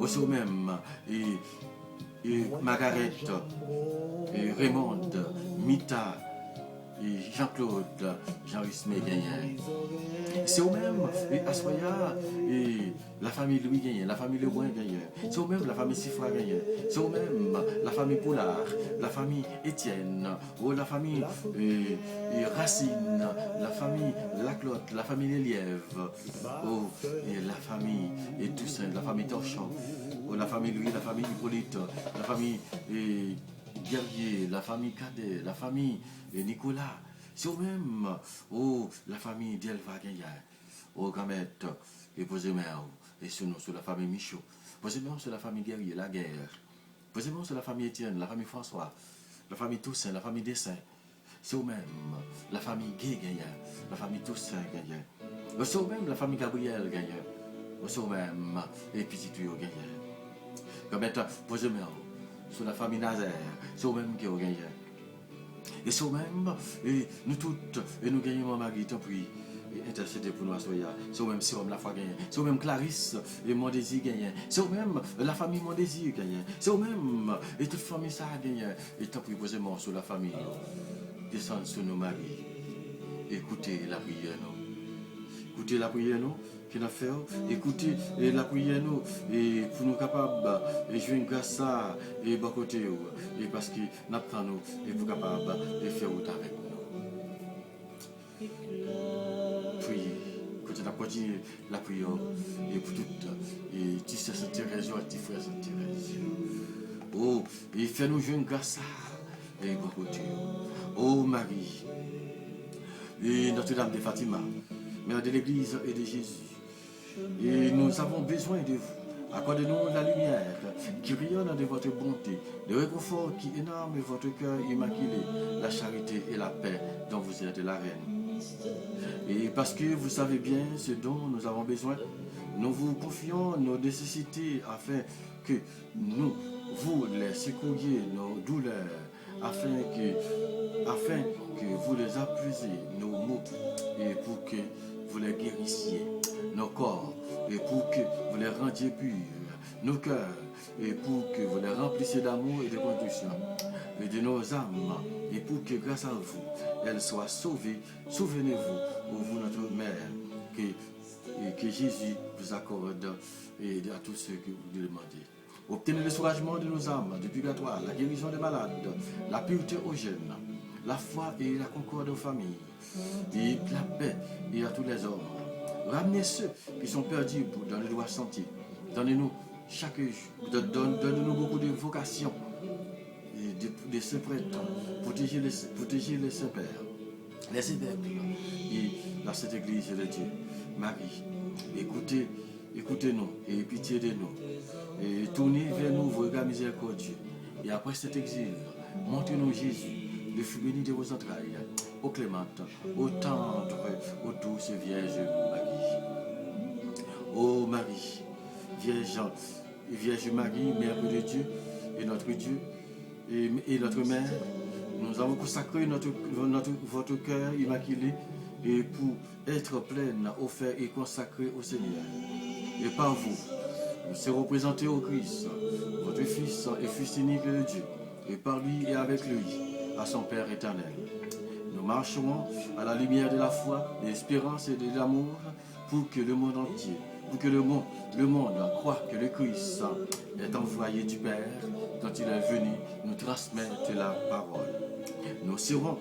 c'est au même, et Margaret, et Raymond, Mita, et Jean-Claude, Jean-Rismé gagné. C'est au même, et Assoya, et la famille Louis gagné, la famille Lebrun gagné. C'est au même, la famille Sifra gagné. C'est au même, la famille Poulard, la famille Étienne, la famille Racine, la famille Laclotte, la famille Lelièvre, et la famille et Toussaint, la famille Torchon, la famille Louis, la famille Hippolyte, la famille Guerrier, la famille Cadet, la famille Nicolas, c'est eux-mêmes, oh, la famille Delva Gagnard, oh, Gamette, et posez-moi, et sur nous, sur la famille Michaud, posez-moi sur la famille Guerrier, la guerre, posez-moi sur la famille Étienne, la famille François, la famille Toussaint, la famille Dessin, c'est eux-mêmes, la famille Gay Gagnard, la famille Toussaint Gagnard, c'est eux-mêmes, la famille Gabriel Gagnard, c'est eux-mêmes, et Petit Tuyau Gagnard. Gamette, posez-moi sur la famille Nazaire, c'est eux-mêmes qui ont gagné. Et c'est eux-mêmes, et nous toutes, et nous gagnons mon mari, tant pis, et intercédez pour nous à Soya. C'est eux-mêmes, c'est eux-mêmes la foi gagné. C'est eux-mêmes Clarisse et mon désir gagné. C'est eux-mêmes la famille mon désir gagné. C'est eux-mêmes, et toute famille ça a gagné. Et tant pis, posez-moi sur la famille. Descendez sur nos maris. Écoutez la prière, nous. Écoutez la prière, nous. Qu'il a fait, écoutez la prière nous et pour nous capables et jouer une grâce ça et bon côté et parce que n'attend nous et pour capable de faire autant avec nous. Priez, côté la continuer la prière et pour toutes et tu sais cette Thérèse ou tes frères cette Thérèse. Oh et fait nous jouer une grâce ça et bon côté. Oh Marie et Notre-Dame de Fatima, Mère de l'Église et de Jésus. Et nous avons besoin de vous. Accordez-nous la lumière qui rayonne de votre bonté, le réconfort qui énorme votre cœur immaculé, la charité et la paix dont vous êtes la reine. Et parce que vous savez bien ce dont nous avons besoin, nous vous confions nos nécessités afin que vous les secouriez nos douleurs, afin que vous les appuisiez nos maux et pour que vous les guérissiez nos corps et pour que vous les rendiez purs, nos cœurs et pour que vous les remplissiez d'amour et de contrition et de nos âmes et pour que grâce à vous, elles soient sauvées. Souvenez-vous, vous notre Mère, que Jésus vous accorde et à tous ceux que vous lui demandez. Obtenez le soulagement de nos âmes, du purgatoire, la guérison des malades, la pureté aux jeunes, la foi et la concorde aux familles, et la paix et à tous les hommes. Ramenez ceux qui sont perdus dans le droit sentier. Donnez-nous chaque jour, donnez-nous beaucoup de vocations et de saints prêtres. Protégez les saints pères, les évêques et la Sainte Église de Dieu. Marie, écoutez-nous et pitié de nous. Et tournez vers nous vos regards miséricordieux. Et après cet exil, montrez-nous Jésus, le fruit béni de vos entrailles, ô clémente, ô tendre, ô douce Vierge Marie. Ô Marie, Vierge Marie, Mère de Dieu et notre Dieu et notre Mère, nous avons consacré votre cœur immaculé et pour être pleine, offert et consacré au Seigneur. Et par vous, nous serons présentés au Christ, votre Fils et Fils unique de Dieu, et par lui et avec lui, à son Père éternel. Nous marcherons à la lumière de la foi, de l'espérance et de l'amour pour que le monde entier, pour que le monde croit que le Christ est envoyé du Père quand il est venu nous transmettre la parole. Nous serons,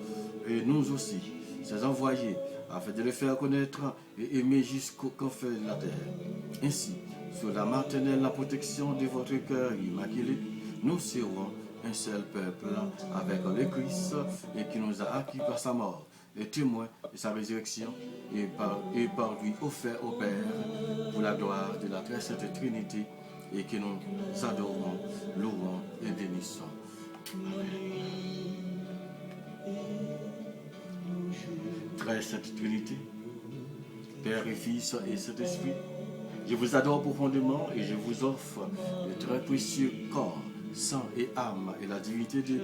et nous aussi, ses envoyés, afin de le faire connaître et aimer jusqu'au confins de la terre. Ainsi, sous la maternelle la protection de votre cœur immaculé, nous serons un seul peuple avec le Christ et qui nous a acquis par sa mort, et témoin de sa résurrection et par lui offert au Père pour la gloire de la très sainte Trinité et que nous adorons, louons et bénissons. Amen. Très sainte Trinité, Père et Fils et Saint-Esprit, je vous adore profondément et je vous offre le très précieux corps, sang et âme et la divinité de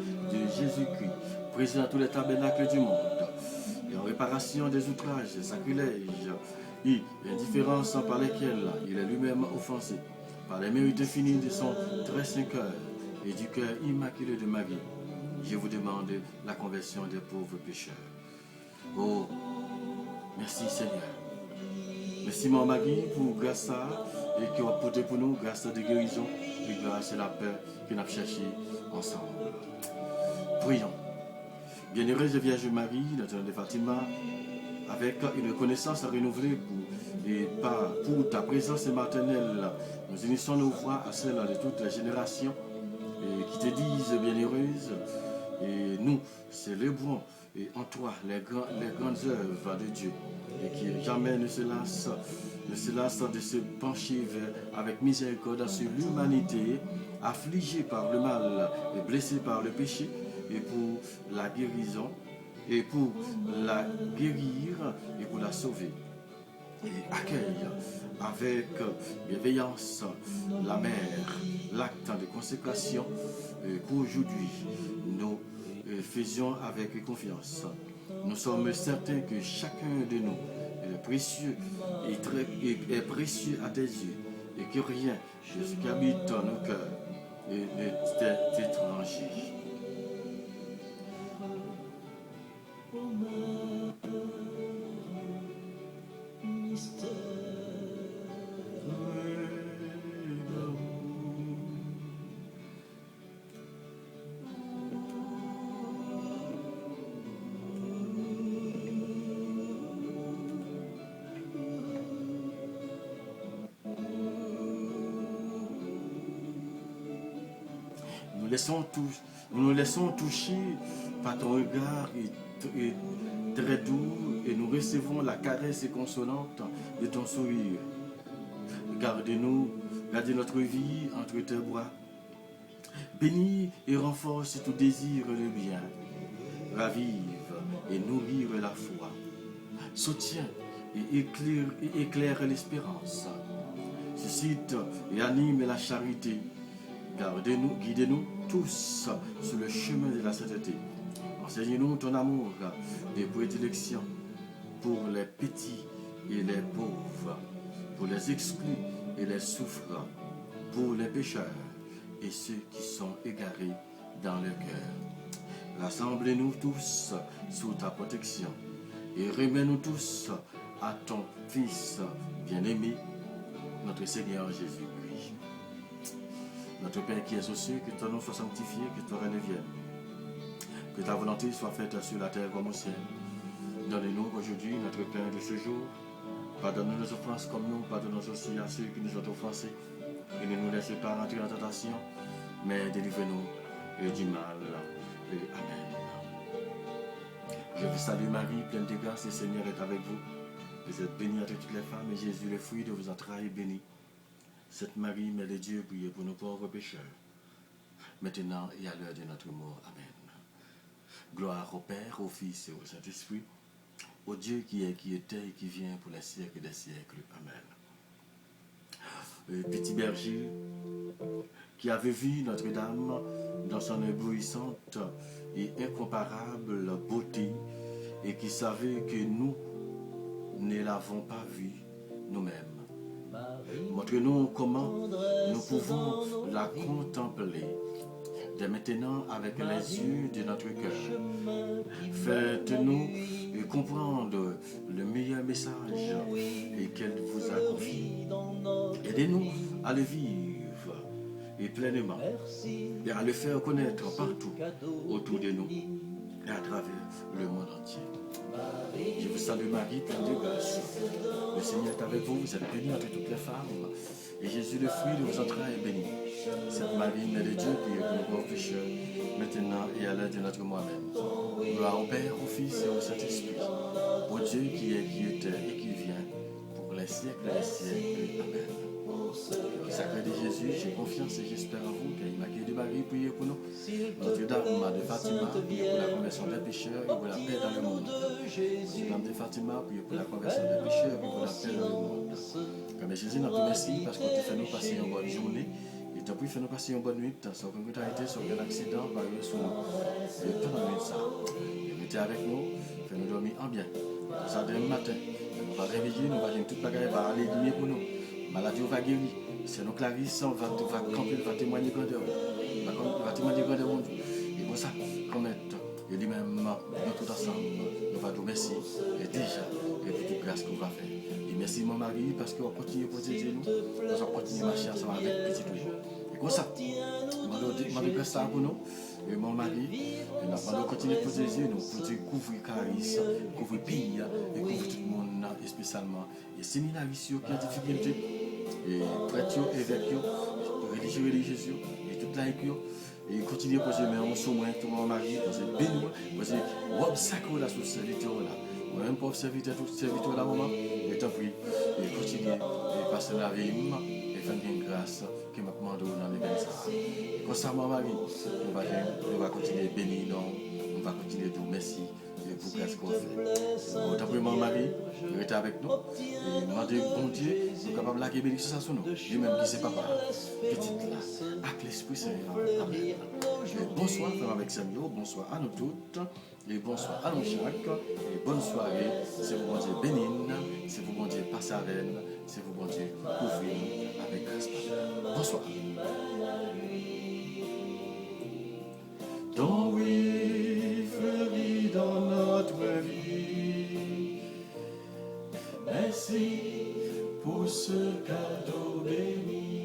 Jésus-Christ, présent dans tous les tabernacles du monde, et en réparation des outrages, des sacrilèges et indifférences par lesquels il est lui-même offensé, par les mérites finis de son très saint cœur et du cœur immaculé de Marie. Je vous demande la conversion des pauvres pécheurs. Oh, merci Seigneur. Merci mon Marie pour grâce à et qui a apporté pour nous grâce de guérison et grâce à la paix que nous avons cherché ensemble. Prions. Bienheureuse Vierge Marie, Notre-Dame de Fatima, avec une connaissance renouvelée pour ta présence maternelle, nous unissons nos voix à celles de toutes les générations et qui te disent bienheureuse. Et nous célébrons et en toi les grandes œuvres de Dieu et qui jamais ne se lasse de se pencher avec miséricorde sur l'humanité affligée par le mal et blessée par le péché et pour la guérison et pour la guérir et pour la sauver. Et accueille avec bienveillance la mère, l'acte de consécration qu'aujourd'hui nous faisions avec confiance. Nous sommes certains que chacun de nous est précieux est précieux à tes yeux et que rien de ce qui habite dans nos cœurs n'est étranger. Nous nous laissons toucher par ton regard et très doux et nous recevons la caresse consolante de ton sourire. Garde-nous, garde notre vie entre tes bras. Bénis et renforce tout désir le bien. Ravive et nourrir la foi. Soutiens et éclaire l'espérance. Suscite et anime la charité. Gardez-nous, guidez-nous tous sur le chemin de la sainteté. Enseigne-nous ton amour de prédilection pour les petits et les pauvres, pour les exclus et les souffrants, pour les pécheurs et ceux qui sont égarés dans le cœur. Rassemblez-nous tous sous ta protection et remets-nous tous à ton Fils bien-aimé, notre Seigneur Jésus-Christ. Notre Père qui es aux cieux, que ton nom soit sanctifié, que ton règne vienne. Que ta volonté soit faite sur la terre comme au ciel. Donne-nous aujourd'hui notre pain de ce jour. Pardonne-nous nos offenses comme nous pardonnons aussi à ceux qui nous ont offensés. Et ne nous laisse pas entrer en tentation, mais délivre-nous du mal. Et Amen. Je vous salue Marie, pleine de grâce, le Seigneur est avec vous. Vous êtes bénie entre toutes les femmes, et Jésus, le fruit de vos entrailles, est béni. Sainte Marie, Mère de Dieu, priez pour nos pauvres pécheurs, maintenant et à l'heure de notre mort. Amen. Gloire au Père, au Fils et au Saint-Esprit, au Dieu qui est, qui était et qui vient pour les siècles des siècles. Amen. Petit berger qui avait vu Notre-Dame dans son éblouissante et incomparable beauté et qui savait que nous ne l'avons pas vue nous-mêmes. Montre-nous comment nous pouvons la contempler dès maintenant avec les yeux de notre cœur. Faites-nous comprendre le meilleur message et qu'elle vous a confié. Aidez-nous à le vivre et pleinement et à le faire connaître partout autour de nous et à travers le monde entier. Je vous salue Marie, pleine de grâce. Le Seigneur est avec vous, vous êtes bénie entre toutes les femmes. Et Jésus, le fruit de vos entrailles, est béni. Sainte Marie, Mère de Dieu, priez pour nos pauvres pécheurs, maintenant et à l'heure de notre mort-même. Gloire au Père, au Fils et au Saint-Esprit, au Dieu qui est, qui était et qui vient, pour les siècles des siècles. Amen. Au sacré de Jésus, j'ai confiance et j'espère en vous, car Immaculée de Marie, priez pour nous. Notre-Dame de Fatima, priez pour la conversion des pécheurs et pour la paix dans le monde. Notre-Dame de Fatima, priez pour la conversion des pécheurs et pour la paix dans le monde. Comme Jésus, nous te remercie parce qu'on te fait nous passer une bonne journée. Et t'as pu faire nous passer une bonne nuit, sans aucune brutalité, sans aucun accident, par le sur nous. Et pendant la nuit, ça. Et était avec nous, fait nous dormir en bien. Ça, demain matin, nous va réveiller, nous va dire toute bagaille va aller lumière pour nous. Maladie va guérir. C'est nous Clarisse, on va camper, va témoigner grandeur. Va témoigner grandeur mon Dieu. Et pour ça, commettre, et lui-même, nous tout ensemble, nous va nous remercier. Et déjà, et pour toute grâce qu'on va faire. Et merci mon mari, parce qu'on continue à protéger nous. Nous allons continuer à marcher ensemble avec petit toujours. Et comme ça, je vais ça pour nous. Et mon mari, nous allons continuer à protéger nous, pour couvrir Clarisse, couvrir Pia, et couvrir tout le monde, et spécialement les séminaristes qui ont des difficultés. Et prêtres, évêques, religieux, et toute la Et continuez à poser mes mains sur moi, tout mon mari, poser béni, poser robe sacrée là sur serviteur là. Moi-même pauvre serviteur, tout serviteur là, maman, et t'en prie, et continuez, et passer la vie, et faire une grâce qui m'a demandé dans l'église. Comme ça, mon mari, on va continuer à bénir, non, on va continuer à dire merci. Pour grâce qu'on fait. Bon, après mon mari, il était avec nous. Et demandez bon Dieu, nous capable de la bénédiction sur nous. Lui-même qui c'est papa, petite là, avec l'Esprit Saint. Amen. Et bonsoir, frère avec Samuel, bonsoir à nous toutes, et bonsoir à nous chaque, et bonne soirée. C'est vous, bon Dieu, bénigne, c'est vous, bon Dieu, passe à veine, c'est vous, bon Dieu, couvrir avec grâce. Bonsoir. Ton oui fleurit dans notre vie. Merci pour ce cadeau béni.